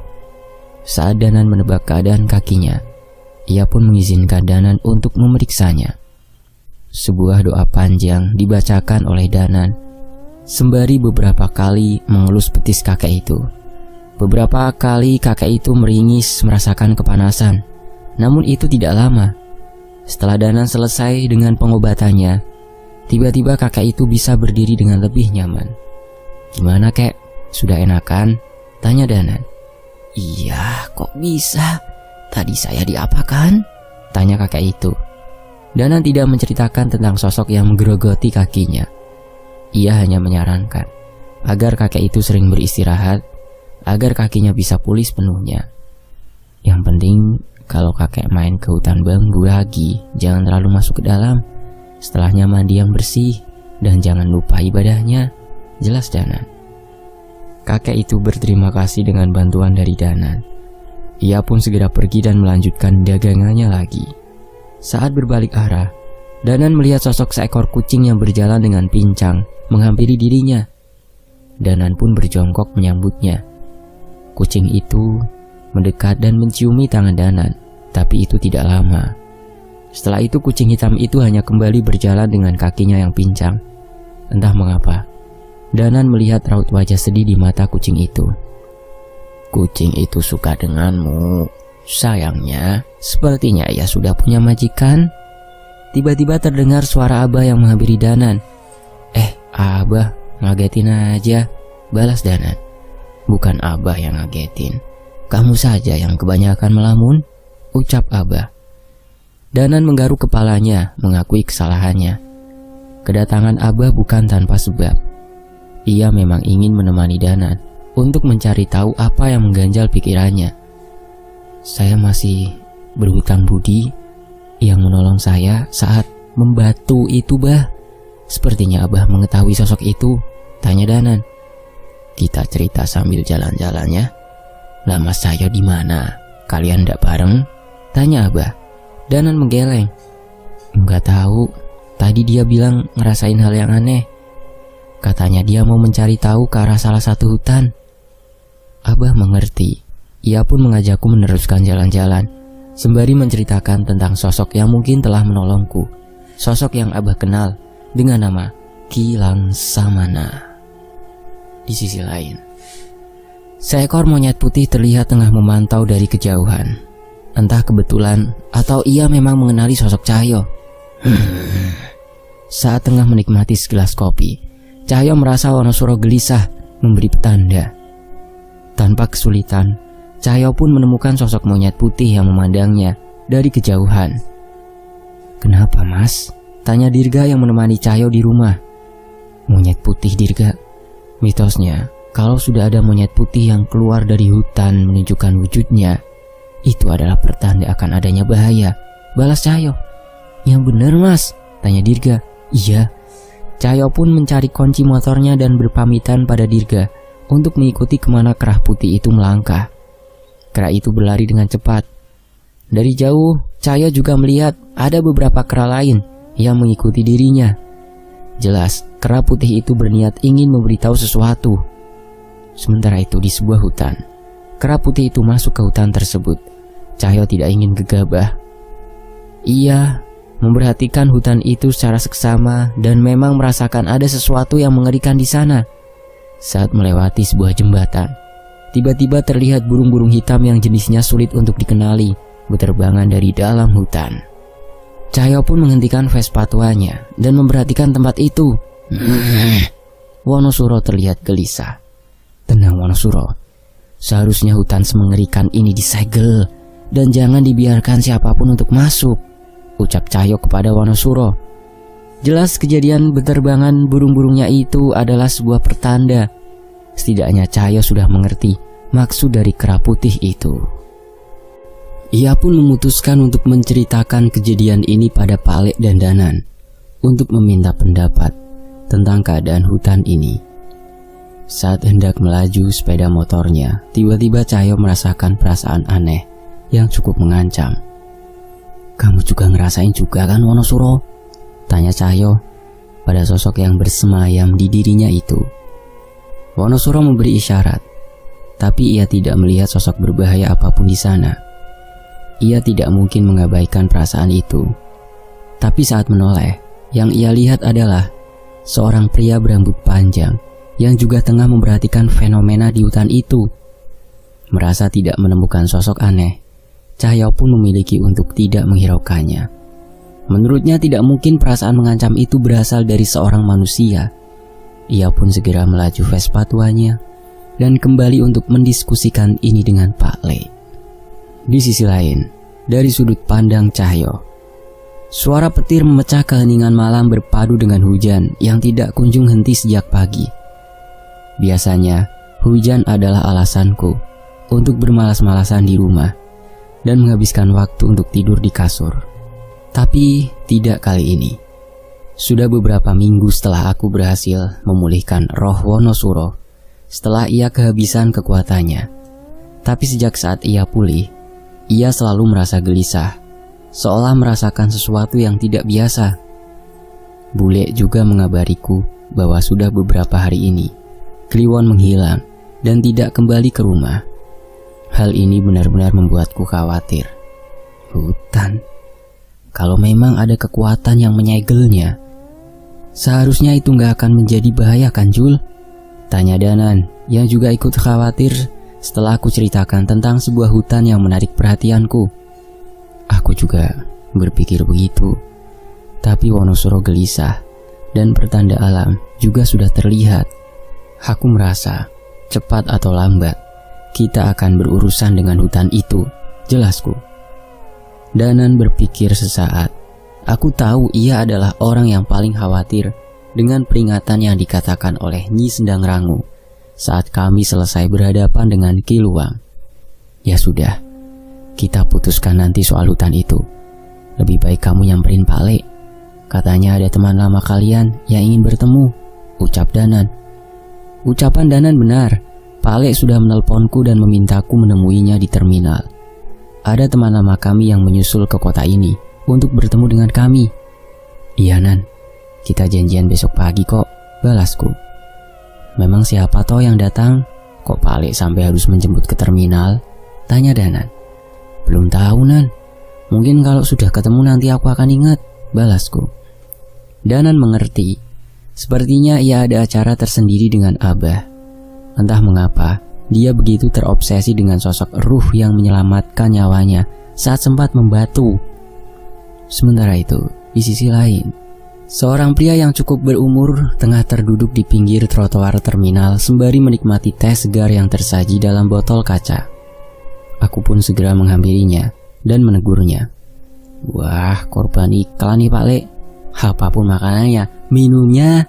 Saat Danan menebak keadaan kakinya, ia pun mengizinkan Danan untuk memeriksanya. Sebuah doa panjang dibacakan oleh Danan sembari beberapa kali mengelus betis kakek itu. Beberapa kali kakek itu meringis merasakan kepanasan, Namun itu tidak lama. Setelah Danan selesai dengan pengobatannya, tiba-tiba kakek itu bisa berdiri dengan lebih nyaman. "Gimana kek? Sudah enakan?" tanya Danan. "Iya, kok bisa? Tadi saya diapakan?" tanya kakek itu. Danan tidak menceritakan tentang sosok yang menggerogoti kakinya. Ia hanya menyarankan agar kakek itu sering beristirahat, agar kakinya bisa pulih sepenuhnya. Yang penting kalau kakek main ke hutan bambu lagi, jangan terlalu masuk ke dalam. Setelahnya mandi yang bersih, dan jangan lupa ibadahnya, jelas Danan. Kakek itu berterima kasih dengan bantuan dari Danan. Ia pun segera pergi dan melanjutkan dagangannya lagi. Saat berbalik arah, Danan melihat sosok seekor kucing yang berjalan dengan pincang menghampiri dirinya. Danan pun berjongkok menyambutnya. Kucing itu mendekat dan menciumi tangan Danan, tapi itu tidak lama. Setelah itu kucing hitam itu hanya kembali berjalan dengan kakinya yang pincang. Entah mengapa, Danan melihat raut wajah sedih di mata kucing itu. "Kucing itu suka denganmu. Sayangnya, sepertinya ia sudah punya majikan." Tiba-tiba terdengar suara Abah yang menghampiri Danan. Abah, ngagetin aja," balas Danan. "Bukan Abah yang ngagetin, kamu saja yang kebanyakan melamun," ucap Abah. Danan menggaruk kepalanya, mengakui kesalahannya. Kedatangan Abah bukan tanpa sebab. Ia memang ingin menemani Danan untuk mencari tahu apa yang mengganjal pikirannya. "Saya masih berhutang budi yang menolong saya saat membatu itu, Bah." "Sepertinya Abah mengetahui sosok itu," tanya Danan. "Kita cerita sambil jalan-jalan ya. Lah Mas Cahyo di mana? Kalian ndak bareng?" tanya Abah. Danan menggeleng. "Enggak tahu. Tadi dia bilang ngerasain hal yang aneh. Katanya dia mau mencari tahu ke arah salah satu hutan." Abah mengerti. Ia pun mengajakku meneruskan jalan-jalan, sembari menceritakan tentang sosok yang mungkin telah menolongku. Sosok yang Abah kenal dengan nama Ki Langsamana. Di sisi lain, seekor monyet putih terlihat tengah memantau dari kejauhan. Entah kebetulan atau ia memang mengenali sosok Cahyo. Saat tengah menikmati segelas kopi, Cahyo merasa Wonosuro gelisah memberi petanda. Tanpa kesulitan, Cahyo pun menemukan sosok monyet putih yang memandangnya dari kejauhan. "Kenapa, Mas?" tanya Dirga yang menemani Cahyo di rumah. "Monyet putih, Dirga. Mitosnya, kalau sudah ada monyet putih yang keluar dari hutan menunjukkan wujudnya, itu adalah pertanda akan adanya bahaya," balas Cahyo. "Yang benar, Mas?" tanya Dirga. "Iya." Cahyo pun mencari kunci motornya dan berpamitan pada Dirga untuk mengikuti kemana kerah putih itu melangkah. Kera itu berlari dengan cepat. Dari jauh, Cahyo juga melihat ada beberapa kera lain yang mengikuti dirinya. Jelas, kera putih itu berniat ingin memberitahu sesuatu. Sementara itu di sebuah hutan, kera putih itu masuk ke hutan tersebut. Cahyo tidak ingin gegabah. Ia memperhatikan hutan itu secara seksama dan memang merasakan ada sesuatu yang mengerikan di sana. Saat melewati sebuah jembatan, tiba-tiba terlihat burung-burung hitam yang jenisnya sulit untuk dikenali berterbangan dari dalam hutan. Cahyo pun menghentikan Vespa tuanya dan memperhatikan tempat itu. Wonosuro terlihat gelisah. "Tenang Wonosuro, seharusnya hutan semengerikan ini disegel dan jangan dibiarkan siapapun untuk masuk," ucap Cahyo kepada Wonosuro. Jelas kejadian berterbangan burung-burungnya itu adalah sebuah pertanda. Setidaknya Cahyo sudah mengerti maksud dari kera putih itu. Ia pun memutuskan untuk menceritakan kejadian ini pada Pak Lek dan Danan untuk meminta pendapat tentang keadaan hutan ini. Saat hendak melaju sepeda motornya, tiba-tiba Cahyo merasakan perasaan aneh yang cukup mengancam. "Kamu juga ngerasain juga kan Wonosuro?" tanya Cahyo pada sosok yang bersemayam di dirinya itu. Wonosuro memberi isyarat, tapi ia tidak melihat sosok berbahaya apapun di sana. Ia tidak mungkin mengabaikan perasaan itu. Tapi saat menoleh, yang ia lihat adalah seorang pria berambut panjang yang juga tengah memperhatikan fenomena di hutan itu. Merasa tidak menemukan sosok aneh, Cahyo pun memiliki untuk tidak menghiraukannya. Menurutnya tidak mungkin perasaan mengancam itu berasal dari seorang manusia. Ia pun segera melaju Vespa tuanya dan kembali untuk mendiskusikan ini dengan Pak Le. Di sisi lain, dari sudut pandang Cahyo, suara petir memecah keheningan malam berpadu dengan hujan yang tidak kunjung henti sejak pagi. Biasanya, hujan adalah alasanku untuk bermalas-malasan di rumah dan menghabiskan waktu untuk tidur di kasur. Tapi tidak kali ini. Sudah beberapa minggu setelah aku berhasil memulihkan roh Wonosuro, setelah ia kehabisan kekuatannya. Tapi sejak saat ia pulih, ia selalu merasa gelisah, seolah merasakan sesuatu yang tidak biasa. Bule juga mengabariku bahwa sudah beberapa hari ini Kliwon menghilang dan tidak kembali ke rumah. Hal ini benar-benar membuatku khawatir. Hutan, kalau memang ada kekuatan yang menyegelnya, seharusnya itu nggak akan menjadi bahaya kan, Jul? Tanya Danan yang juga ikut khawatir setelah aku ceritakan tentang sebuah hutan yang menarik perhatianku. Aku juga berpikir begitu. Tapi Wonosuro gelisah dan pertanda alam juga sudah terlihat. Aku merasa cepat atau lambat kita akan berurusan dengan hutan itu, jelasku. Danan berpikir sesaat. Aku tahu ia adalah orang yang paling khawatir dengan peringatan yang dikatakan oleh Nyi Sendang Rangu saat kami selesai berhadapan dengan Ki Luang. Ya sudah, kita putuskan nanti soal hutan itu. Lebih baik kamu nyamperin Pak Le. Katanya ada teman lama kalian yang ingin bertemu, ucap Danan. Ucapan Danan benar. Pak Le sudah menelponku dan memintaku menemuinya di terminal. Ada teman lama kami yang menyusul ke kota ini untuk bertemu dengan kami. Iya Nan, kita janjian besok pagi kok, balasku. Memang siapa toh yang datang? Kok Pak Le sampai harus menjemput ke terminal? Tanya Danan. Belum tahu Nan, mungkin kalau sudah ketemu nanti aku akan ingat, balasku. Danan mengerti. Sepertinya ia ada acara tersendiri dengan Abah. Entah mengapa, dia begitu terobsesi dengan sosok ruh yang menyelamatkan nyawanya saat sempat membatu. Sementara itu, di sisi lain, seorang pria yang cukup berumur tengah terduduk di pinggir trotoar terminal sembari menikmati teh segar yang tersaji dalam botol kaca. Aku pun segera menghampirinya dan menegurnya. Wah, korban iklan nih Pak Le. Apapun makanannya, minumnya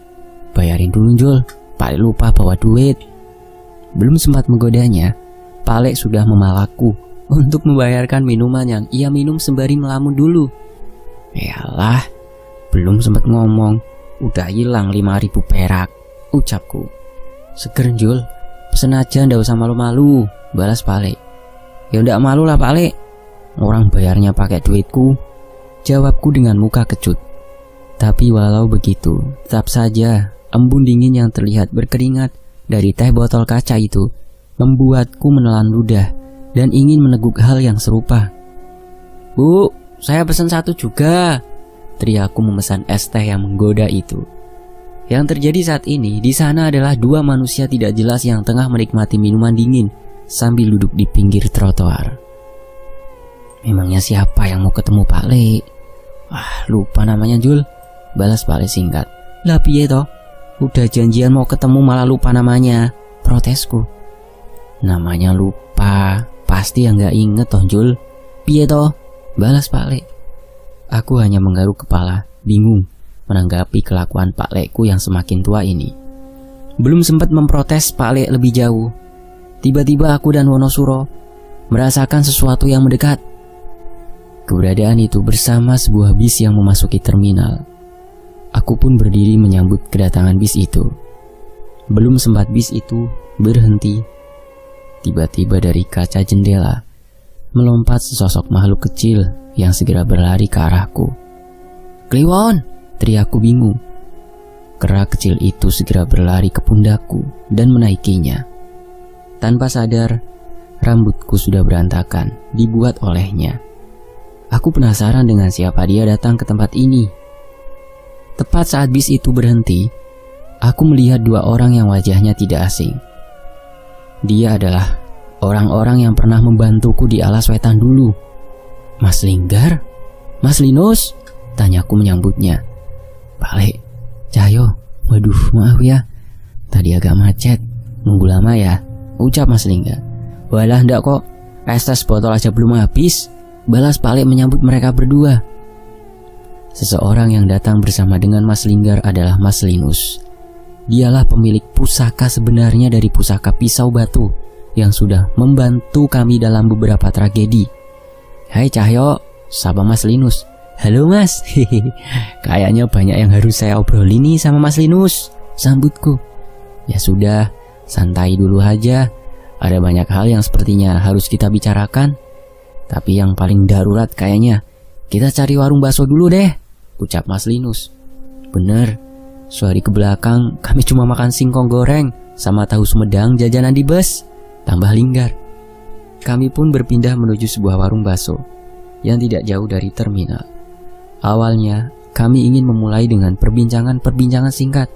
bayarin dulu Jul. Pak Le lupa bawa duit. Belum sempat menggodanya, Pak Le sudah memalakku untuk membayarkan minuman yang ia minum sembari melamun dulu. Yalah, belum sempat ngomong, udah hilang 5.000 perak, ucapku. Seger Jul, pesen aja ndak usah malu-malu, balas Pak Le. Ya ndak malu lah Pak Le, orang bayarnya pakai duitku, jawabku dengan muka kecut. Tapi walau begitu, tetap saja embun dingin yang terlihat berkeringat dari teh botol kaca itu membuatku menelan ludah dan ingin meneguk hal yang serupa. Bu, saya pesan satu juga, teriakku memesan es teh yang menggoda itu. Yang terjadi saat ini di sana adalah dua manusia tidak jelas yang tengah menikmati minuman dingin sambil duduk di pinggir trotoar. Memangnya siapa yang mau ketemu Pak Le? Wah, lupa namanya Jul, balas Pak Le singkat. Lah piye toh? Udah janjian mau ketemu malah lupa namanya, protesku. Namanya lupa, pasti yang gak inget toh Jul. Piye toh? Balas Pak Le. Aku hanya menggaruk kepala, bingung menanggapi kelakuan Pak Leku yang semakin tua ini. Belum sempat memprotes Pak Le lebih jauh, tiba-tiba aku dan Wonosuro merasakan sesuatu yang mendekat. Keberadaan itu bersama sebuah bis yang memasuki terminal. Aku pun berdiri menyambut kedatangan bis itu. Belum sempat bis itu berhenti, tiba-tiba dari kaca jendela melompat sesosok makhluk kecil yang segera berlari ke arahku. Kliwon, teriakku bingung. Kera kecil itu segera berlari ke pundakku dan menaikinya. Tanpa sadar, rambutku sudah berantakan dibuat olehnya. Aku penasaran dengan siapa dia datang ke tempat ini. Tepat saat bis itu berhenti, aku melihat dua orang yang wajahnya tidak asing. Dia adalah orang-orang yang pernah membantuku di Alas Wetan dulu. Mas Linggar? Mas Linus? Tanyaku menyambutnya. Pak Le, Cahyo, waduh maaf ya, tadi agak macet, nunggu lama ya, ucap Mas Linggar. Walah ndak kok, es teh botol aja belum habis, balas Pak Le menyambut mereka berdua. Seseorang yang datang bersama dengan Mas Linggar adalah Mas Linus. Dialah pemilik pusaka sebenarnya dari pusaka pisau batu yang sudah membantu kami dalam beberapa tragedi. Hai Cahyo, sapa Mas Linus. Halo Mas, kayaknya banyak yang harus saya obrolin nih sama Mas Linus, sambutku. Ya sudah, santai dulu aja. Ada banyak hal yang sepertinya harus kita bicarakan. Tapi yang paling darurat kayaknya kita cari warung bakso dulu deh, ucap Mas Linus. Bener, sehari kebelakang kami cuma makan singkong goreng sama tahu sumedang jajanan di bus, tambah Linggar. Kami pun berpindah menuju sebuah warung bakso yang tidak jauh dari terminal. Awalnya kami ingin memulai dengan perbincangan singkat,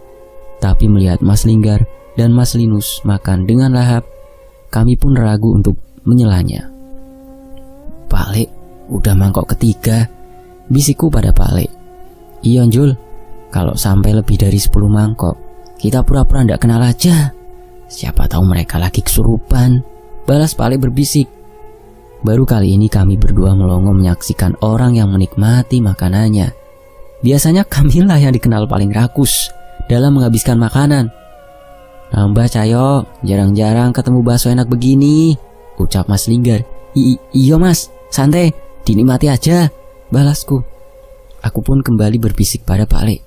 tapi melihat Mas Linggar dan Mas Linus makan dengan lahap, kami pun ragu untuk menyelanya. Pak Le, udah mangkok ketiga, bisikku pada Pak Le. Iya Jul, kalau sampai lebih dari 10 mangkok, kita pura-pura ndak kenal aja. Siapa tahu mereka lagi kesurupan, balas Pak Le berbisik. Baru kali ini kami berdua melongo menyaksikan orang yang menikmati makanannya. Biasanya kamilah yang dikenal paling rakus dalam menghabiskan makanan. Nambah Cahyo, jarang-jarang ketemu bakso enak begini, ucap Mas Linggar. Iya Mas, santai, dinikmati aja, balasku. Aku pun kembali berbisik pada Pak Le.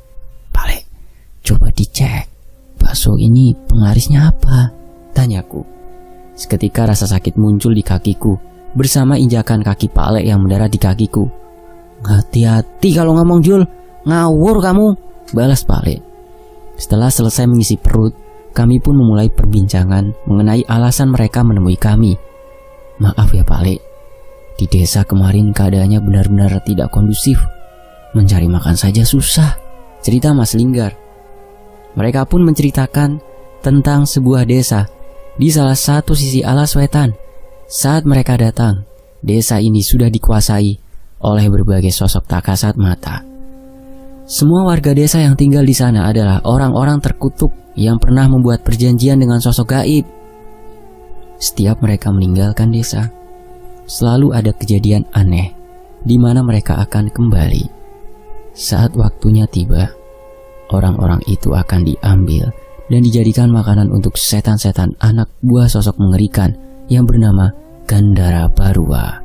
Pak Le, coba dicek, bakso ini penglarisnya apa? Tanyaku. Seketika rasa sakit muncul di kakiku bersama injakan kaki Pak Le yang mendarat di kakiku. Hati-hati kalau ngomong Jul, ngawur kamu, balas Pak Le. Setelah selesai mengisi perut, kami pun memulai perbincangan mengenai alasan mereka menemui kami. Maaf ya Pak Le, di desa kemarin keadaannya benar-benar tidak kondusif. Mencari makan saja susah, cerita Mas Linggar. Mereka pun menceritakan tentang sebuah desa di salah satu sisi alas wetan. Saat mereka datang, desa ini sudah dikuasai oleh berbagai sosok tak kasat mata. Semua warga desa yang tinggal di sana adalah orang-orang terkutuk yang pernah membuat perjanjian dengan sosok gaib. Setiap mereka meninggalkan desa, selalu ada kejadian aneh di mana mereka akan kembali. Saat waktunya tiba, orang-orang itu akan diambil dan dijadikan makanan untuk setan-setan anak buah sosok mengerikan yang bernama Gandara Barua.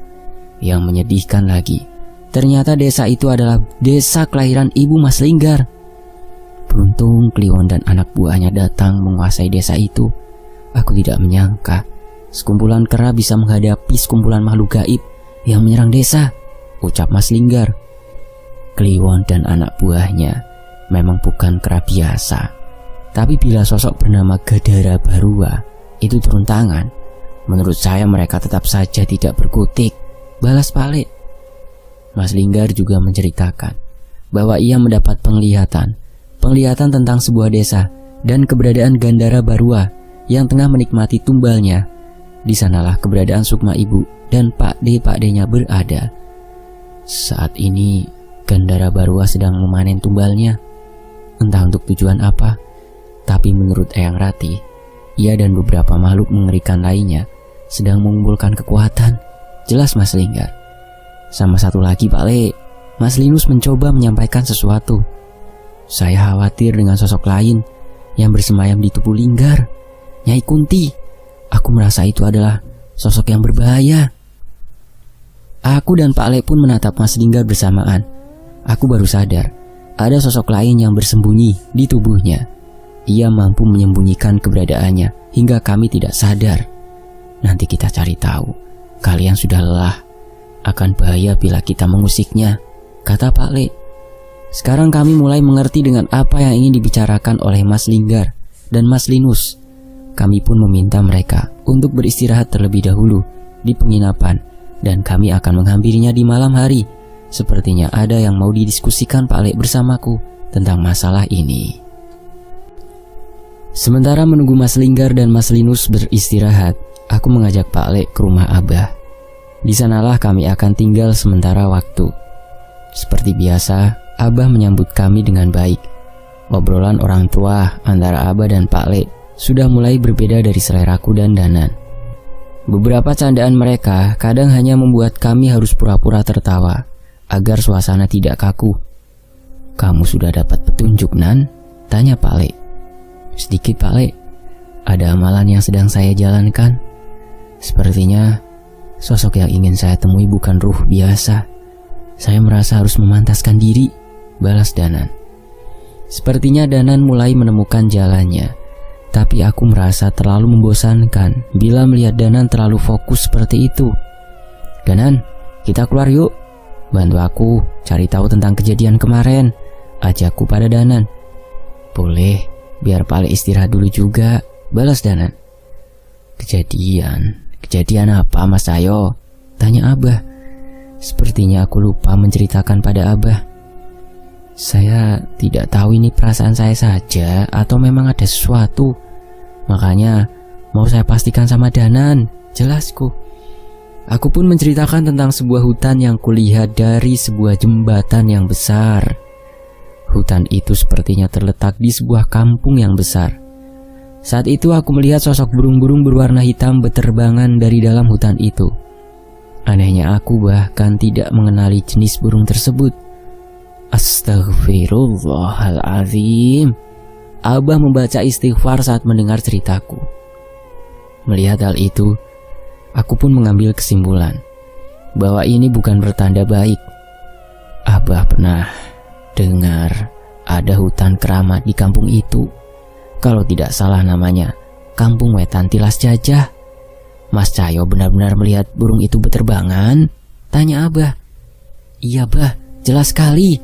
Yang menyedihkan lagi, ternyata desa itu adalah desa kelahiran ibu Mas Linggar. Beruntung Kliwon dan anak buahnya datang menguasai desa itu. Aku tidak menyangka sekumpulan kera bisa menghadapi sekumpulan makhluk gaib yang menyerang desa, ucap Mas Linggar. Kliwon dan anak buahnya memang bukan kera biasa, tapi bila sosok bernama Gandara Barua itu turun tangan, menurut saya mereka tetap saja tidak berkutik, balas Pak Le. Mas Linggar juga menceritakan bahwa ia mendapat penglihatan tentang sebuah desa dan keberadaan Gandara Barua yang tengah menikmati tumbalnya. Di sanalah keberadaan Sukma Ibu dan Pak D-nya berada. Saat ini Gandara Barua sedang memanen tumbalnya, entah untuk tujuan apa, tapi menurut Eyang Rati, ia dan beberapa makhluk mengerikan lainnya sedang mengumpulkan kekuatan, jelas Mas Linggar. Sama satu lagi Pak Le, Mas Linus mencoba menyampaikan sesuatu. Saya khawatir dengan sosok lain yang bersemayam di tubuh Linggar, Nyai Kunti. Aku merasa itu adalah sosok yang berbahaya. Aku dan Pak Le pun menatap Mas Linggar bersamaan. Aku baru sadar ada sosok lain yang bersembunyi di tubuhnya. Ia mampu menyembunyikan keberadaannya hingga kami tidak sadar. Nanti kita cari tahu. Kalian sudah lelah. Akan bahaya bila kita mengusiknya, kata Pak Le. Sekarang kami mulai mengerti dengan apa yang ingin dibicarakan oleh Mas Linggar dan Mas Linus. Kami pun meminta mereka untuk beristirahat terlebih dahulu di penginapan, dan kami akan menghampirinya di malam hari. Sepertinya ada yang mau didiskusikan Pak Le bersamaku tentang masalah ini. Sementara menunggu Mas Linggar dan Mas Linus beristirahat, aku mengajak Pak Le ke rumah Abah. Di sanalah kami akan tinggal sementara waktu. Seperti biasa, Abah menyambut kami dengan baik. Obrolan orang tua antara Abah dan Pak Le sudah mulai berbeda dari seleraku dan Danan. Beberapa candaan mereka kadang hanya membuat kami harus pura-pura tertawa agar suasana tidak kaku. "Kamu sudah dapat petunjuk, Nan?" tanya Pak Le. "Sedikit, Pak Le. Ada amalan yang sedang saya jalankan. Sepertinya sosok yang ingin saya temui bukan ruh biasa. Saya merasa harus memantaskan diri," balas Danan. Sepertinya Danan mulai menemukan jalannya, tapi aku merasa terlalu membosankan bila melihat Danan terlalu fokus seperti itu. "Danan, kita keluar yuk. Bantu aku cari tahu tentang kejadian kemarin," ajakku pada Danan. "Boleh, biar Pak Le istirahat dulu juga," balas Danan. Kejadian apa, Mas Cahyo?" tanya Abah. Sepertinya aku lupa menceritakan pada Abah. Saya tidak tahu ini perasaan saya saja atau memang ada sesuatu. Makanya mau saya pastikan sama Danan, jelasku. Aku pun menceritakan tentang sebuah hutan yang kulihat dari sebuah jembatan yang besar. Hutan itu sepertinya terletak di sebuah kampung yang besar. Saat itu aku melihat sosok burung-burung berwarna hitam berterbangan dari dalam hutan itu. Anehnya aku bahkan tidak mengenali jenis burung tersebut. Astaghfirullahaladzim. Abah membaca istighfar saat mendengar ceritaku. Melihat hal itu, aku pun mengambil kesimpulan bahwa ini bukan pertanda baik. Abah pernah dengar ada hutan keramat di kampung itu. Kalau tidak salah namanya Kampung Wetan Tilas Jajah. "Mas Cahyo benar-benar melihat burung itu berterbangan?" tanya Abah. "Iya, Bah, jelas sekali.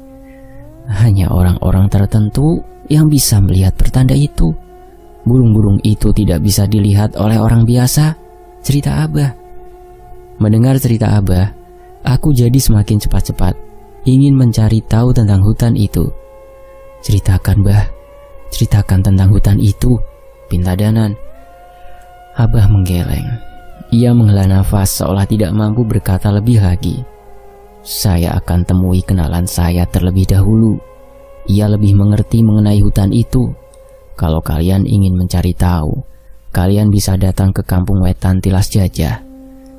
Hanya orang-orang tertentu yang bisa melihat pertanda itu. Burung-burung itu tidak bisa dilihat oleh orang biasa," cerita Abah. Mendengar cerita Abah, aku jadi semakin cepat-cepat ingin mencari tahu tentang hutan itu. "Ceritakan, Bah, ceritakan tentang hutan itu," pinta Danan. Abah menggeleng. Ia menghela nafas seolah tidak mampu berkata lebih lagi. "Saya akan temui kenalan saya terlebih dahulu. Ia lebih mengerti mengenai hutan itu. Kalau kalian ingin mencari tahu, kalian bisa datang ke Kampung Wetan Tilas Jajah.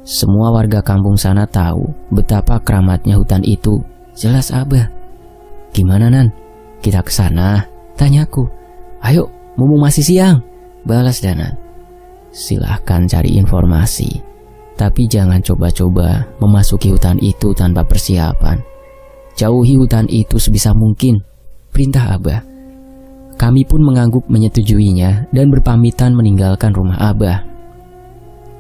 Semua warga kampung sana tahu betapa keramatnya hutan itu," jelas Abah. "Gimana, Nan? Kita ke sana?" tanyaku. "Ayo, mumpung masih siang," balas Danan. "Silahkan cari informasi, tapi jangan coba-coba memasuki hutan itu tanpa persiapan. Jauhi hutan itu sebisa mungkin," perintah Abah. Kami pun mengangguk menyetujuinya dan berpamitan meninggalkan rumah Abah.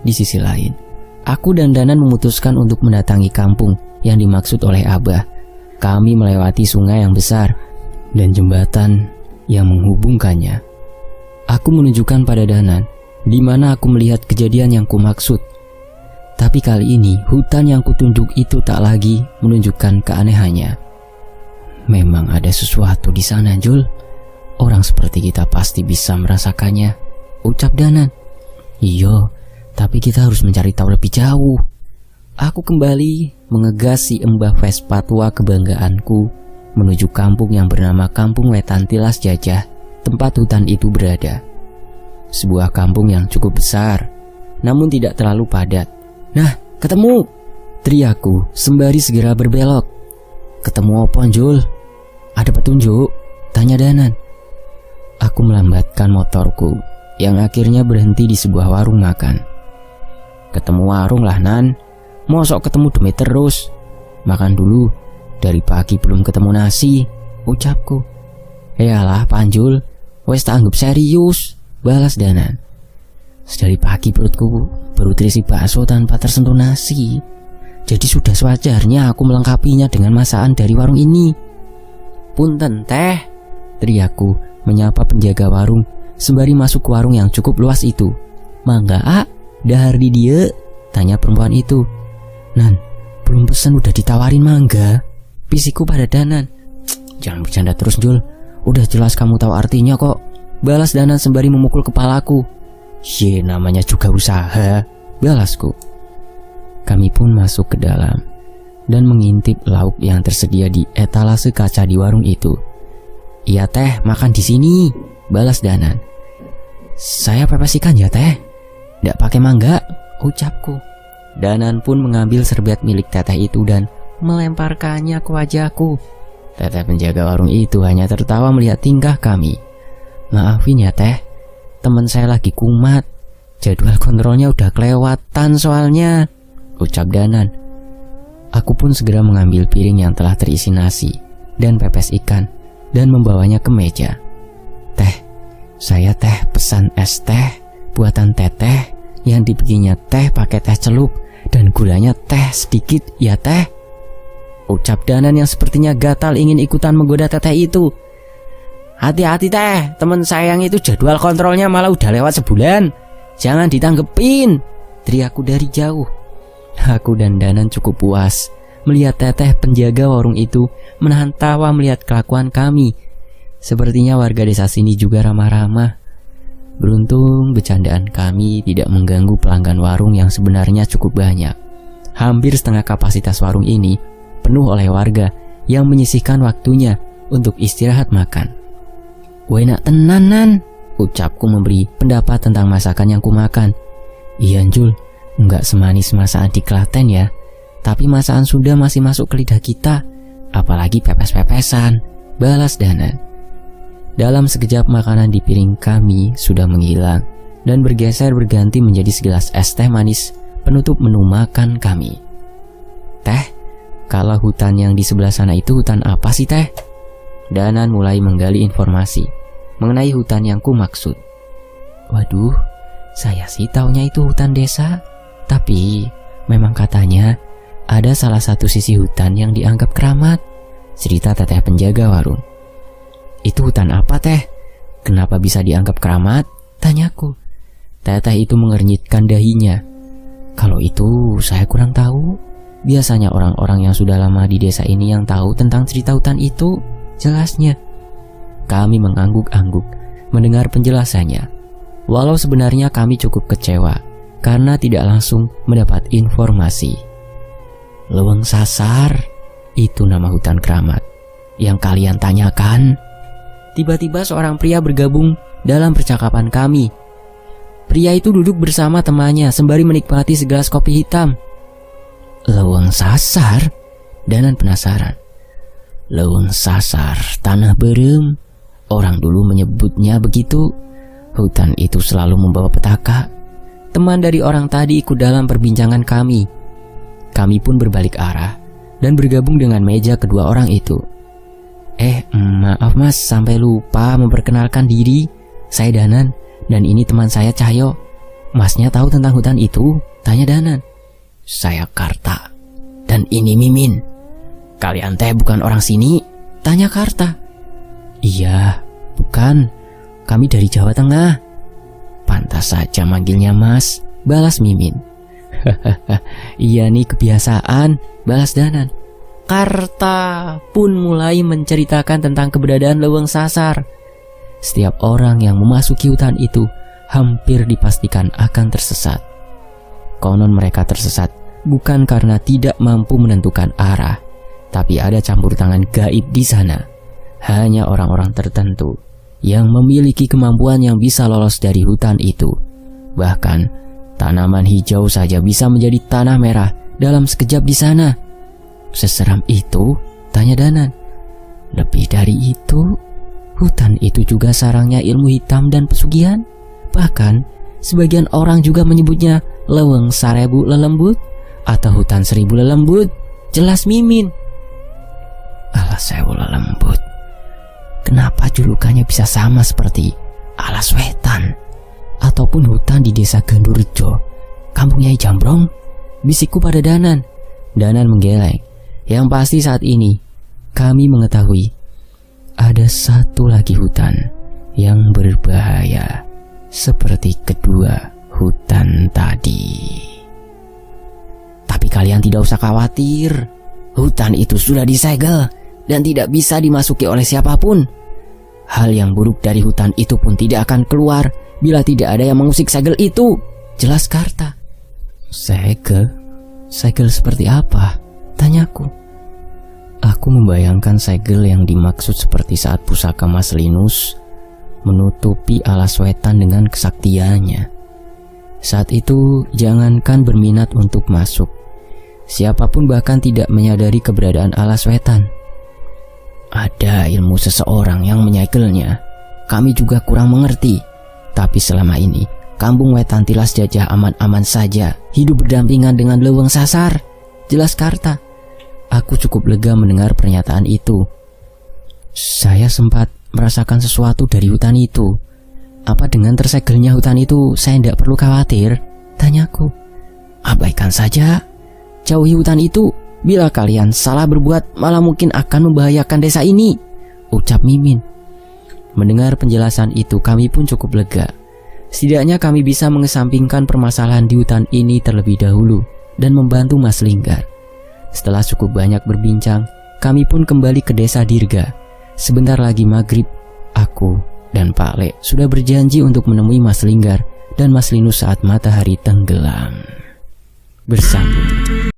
Di sisi lain, aku dan Danan memutuskan untuk mendatangi kampung yang dimaksud oleh Abah. Kami melewati sungai yang besar dan jembatan yang menghubungkannya. Aku menunjukkan pada Danan di mana aku melihat kejadian yang kumaksud. Tapi kali ini hutan yang kutunjuk itu tak lagi menunjukkan keanehannya. "Memang ada sesuatu di sana, Jul. Orang seperti kita pasti bisa merasakannya," ucap Danan. "Iya, tapi kita harus mencari tahu lebih jauh." Aku kembali mengegasi Mbah Vespa tua kebanggaanku menuju kampung yang bernama Kampung Wetan Tilas Jajah, tempat hutan itu berada. Sebuah kampung yang cukup besar, namun tidak terlalu padat. "Nah, ketemu!" teriakku sembari segera berbelok. "Ketemu apa, Jul? Ada petunjuk?" tanya Danan. Aku melambatkan motorku yang akhirnya berhenti di sebuah warung makan. "Ketemu warung lah, Nan. Mosok ketemu demi terus. Makan dulu, dari pagi belum ketemu nasi," ucapku. "Yalah, Panjul, wes tak anggap serius," balas Danan. "Sedari pagi perutku baru terisi bakso tanpa tersentuh nasi. Jadi sudah sewajarnya aku melengkapinya dengan masakan dari warung ini." "Punten teh," teriakku menyapa penjaga warung sembari masuk ke warung yang cukup luas itu. "Mangga, ah, dahar di dia?" tanya perempuan itu. "Nan, belum pesan udah ditawarin mangga," bisikku pada Danan. "Jangan bercanda terus, Jul. Udah jelas kamu tahu artinya kok," balas Danan sembari memukul kepalaku. "Ye, namanya juga usaha," balasku. Kami pun masuk ke dalam dan mengintip lauk yang tersedia di etalase kaca di warung itu. "Iya teh, makan di sini," balas Danan. "Saya pepes ikan ya teh, nggak pakai mangga," ucapku. Danan pun mengambil serbet milik teteh itu dan melemparkannya ke wajahku. Teteh penjaga warung itu hanya tertawa melihat tingkah kami. "Maafin ya teh, teman saya lagi kumat, jadwal kontrolnya udah kelewatan soalnya," ucap Danan. Aku pun segera mengambil piring yang telah terisi nasi dan pepes ikan dan membawanya ke meja. "Teh, saya teh pesan es teh buatan teteh yang dibikinnya teh pakai teh celup dan gulanya teh sedikit ya teh," ucap Danan yang sepertinya gatal ingin ikutan menggoda teteh itu. "Hati-hati teh, teman saya yang itu jadwal kontrolnya malah udah lewat sebulan. Jangan ditanggepin," teriakku dari jauh. Aku dan Danan cukup puas melihat teteh penjaga warung itu menahan tawa melihat kelakuan kami. Sepertinya warga desa sini juga ramah-ramah. Beruntung bercandaan kami tidak mengganggu pelanggan warung yang sebenarnya cukup banyak. Hampir setengah kapasitas warung ini penuh oleh warga yang menyisihkan waktunya untuk istirahat makan. "Enak tenanan," ucapku memberi pendapat tentang masakan yang kumakan. "Iya Jul, nggak semanis masakan di Klaten ya, tapi masakan Sunda masih masuk ke lidah kita, apalagi pepes-pepesan," balas Danan. Dalam sekejap makanan di piring kami sudah menghilang dan bergeser berganti menjadi segelas es teh manis penutup menu makan kami. "Teh, kalau hutan yang di sebelah sana itu hutan apa sih teh?" Danan mulai menggali informasi mengenai hutan yang ku maksud. "Waduh, saya sih taunya itu hutan desa. Tapi memang katanya ada salah satu sisi hutan yang dianggap keramat," cerita teteh penjaga warung. "Itu hutan apa teh? Kenapa bisa dianggap keramat?" tanyaku. Teteh itu mengernyitkan dahinya. "Kalau itu saya kurang tahu. Biasanya orang-orang yang sudah lama di desa ini yang tahu tentang cerita hutan itu," jelasnya. Kami mengangguk-angguk mendengar penjelasannya. Walau sebenarnya kami cukup kecewa karena tidak langsung mendapat informasi. "Leweng Sasar, itu nama hutan keramat yang kalian tanyakan?" Tiba-tiba seorang pria bergabung dalam percakapan kami. Pria itu duduk bersama temannya sembari menikmati segelas kopi hitam. "Leweng Sasar?" Danan penasaran. "Leweng Sasar, tanah berem. Orang dulu menyebutnya begitu. Hutan itu selalu membawa petaka." Teman dari orang tadi ikut dalam perbincangan kami. Kami pun berbalik arah dan bergabung dengan meja kedua orang itu. Maaf mas, sampai lupa memperkenalkan diri. Saya Danan, dan ini teman saya Cahyo. Masnya tahu tentang hutan itu?" tanya Danan. "Saya Karta, dan ini Mimin. Kalian teh bukan orang sini?" tanya Karta. "Iya, bukan. Kami dari Jawa Tengah." "Pantas saja manggilnya mas," balas Mimin. "Iya nih kebiasaan," balas Danan. Karta pun mulai menceritakan tentang keberadaan Leweng Sasar. Setiap orang yang memasuki hutan itu hampir dipastikan akan tersesat. Konon mereka tersesat bukan karena tidak mampu menentukan arah, tapi ada campur tangan gaib di sana. Hanya orang-orang tertentu yang memiliki kemampuan yang bisa lolos dari hutan itu. Bahkan tanaman hijau saja bisa menjadi tanah merah dalam sekejap di sana. "Seseram itu?" tanya Danan. "Lebih dari itu, hutan itu juga sarangnya ilmu hitam dan pesugihan. Bahkan sebagian orang juga menyebutnya Leweng Sarebu Lelembut atau hutan 1000 lelembut," jelas Mimin. Alas Sewu Lelembut. Kenapa julukannya bisa sama seperti Alas Wetan ataupun hutan di desa Gandurjo, kampung Nyai Jambrong? Bisikku pada Danan. Danan menggeleng. Yang pasti saat ini kami mengetahui ada satu lagi hutan yang berbahaya seperti kedua hutan tadi. Tapi kalian tidak usah khawatir. Hutan itu sudah disegel dan tidak bisa dimasuki oleh siapapun. Hal yang buruk dari hutan itu pun tidak akan keluar bila tidak ada yang mengusik segel itu, jelas Karta. "Segel? Segel seperti apa? Tanyaku. Aku membayangkan segel yang dimaksud seperti saat pusaka Mas Linus menutupi alas wetan dengan kesaktiannya. Saat itu jangankan berminat untuk masuk, siapapun bahkan tidak menyadari keberadaan alas wetan. Ada ilmu seseorang yang menyegelnya. Kami juga kurang mengerti. Tapi selama ini Kampung Wetan Tilas Jajah aman-aman saja, hidup berdampingan dengan Leuweung Sasar, jelas Karta. Aku cukup lega mendengar pernyataan itu. Saya sempat merasakan sesuatu dari hutan itu. Apa dengan tersegelnya hutan itu saya tidak perlu khawatir? Tanyaku. Abaikan saja. Jauhi hutan itu. Bila kalian salah berbuat malah mungkin akan membahayakan desa ini, ucap Mimin. Mendengar penjelasan itu kami pun cukup lega. Setidaknya kami bisa mengesampingkan permasalahan di hutan ini terlebih dahulu dan membantu Mas Linggar. Setelah cukup banyak berbincang, kami pun kembali ke desa Dirga. Sebentar lagi maghrib, aku dan Pak Le sudah berjanji untuk menemui Mas Linggar dan Mas Linus saat matahari tenggelam. Bersambung.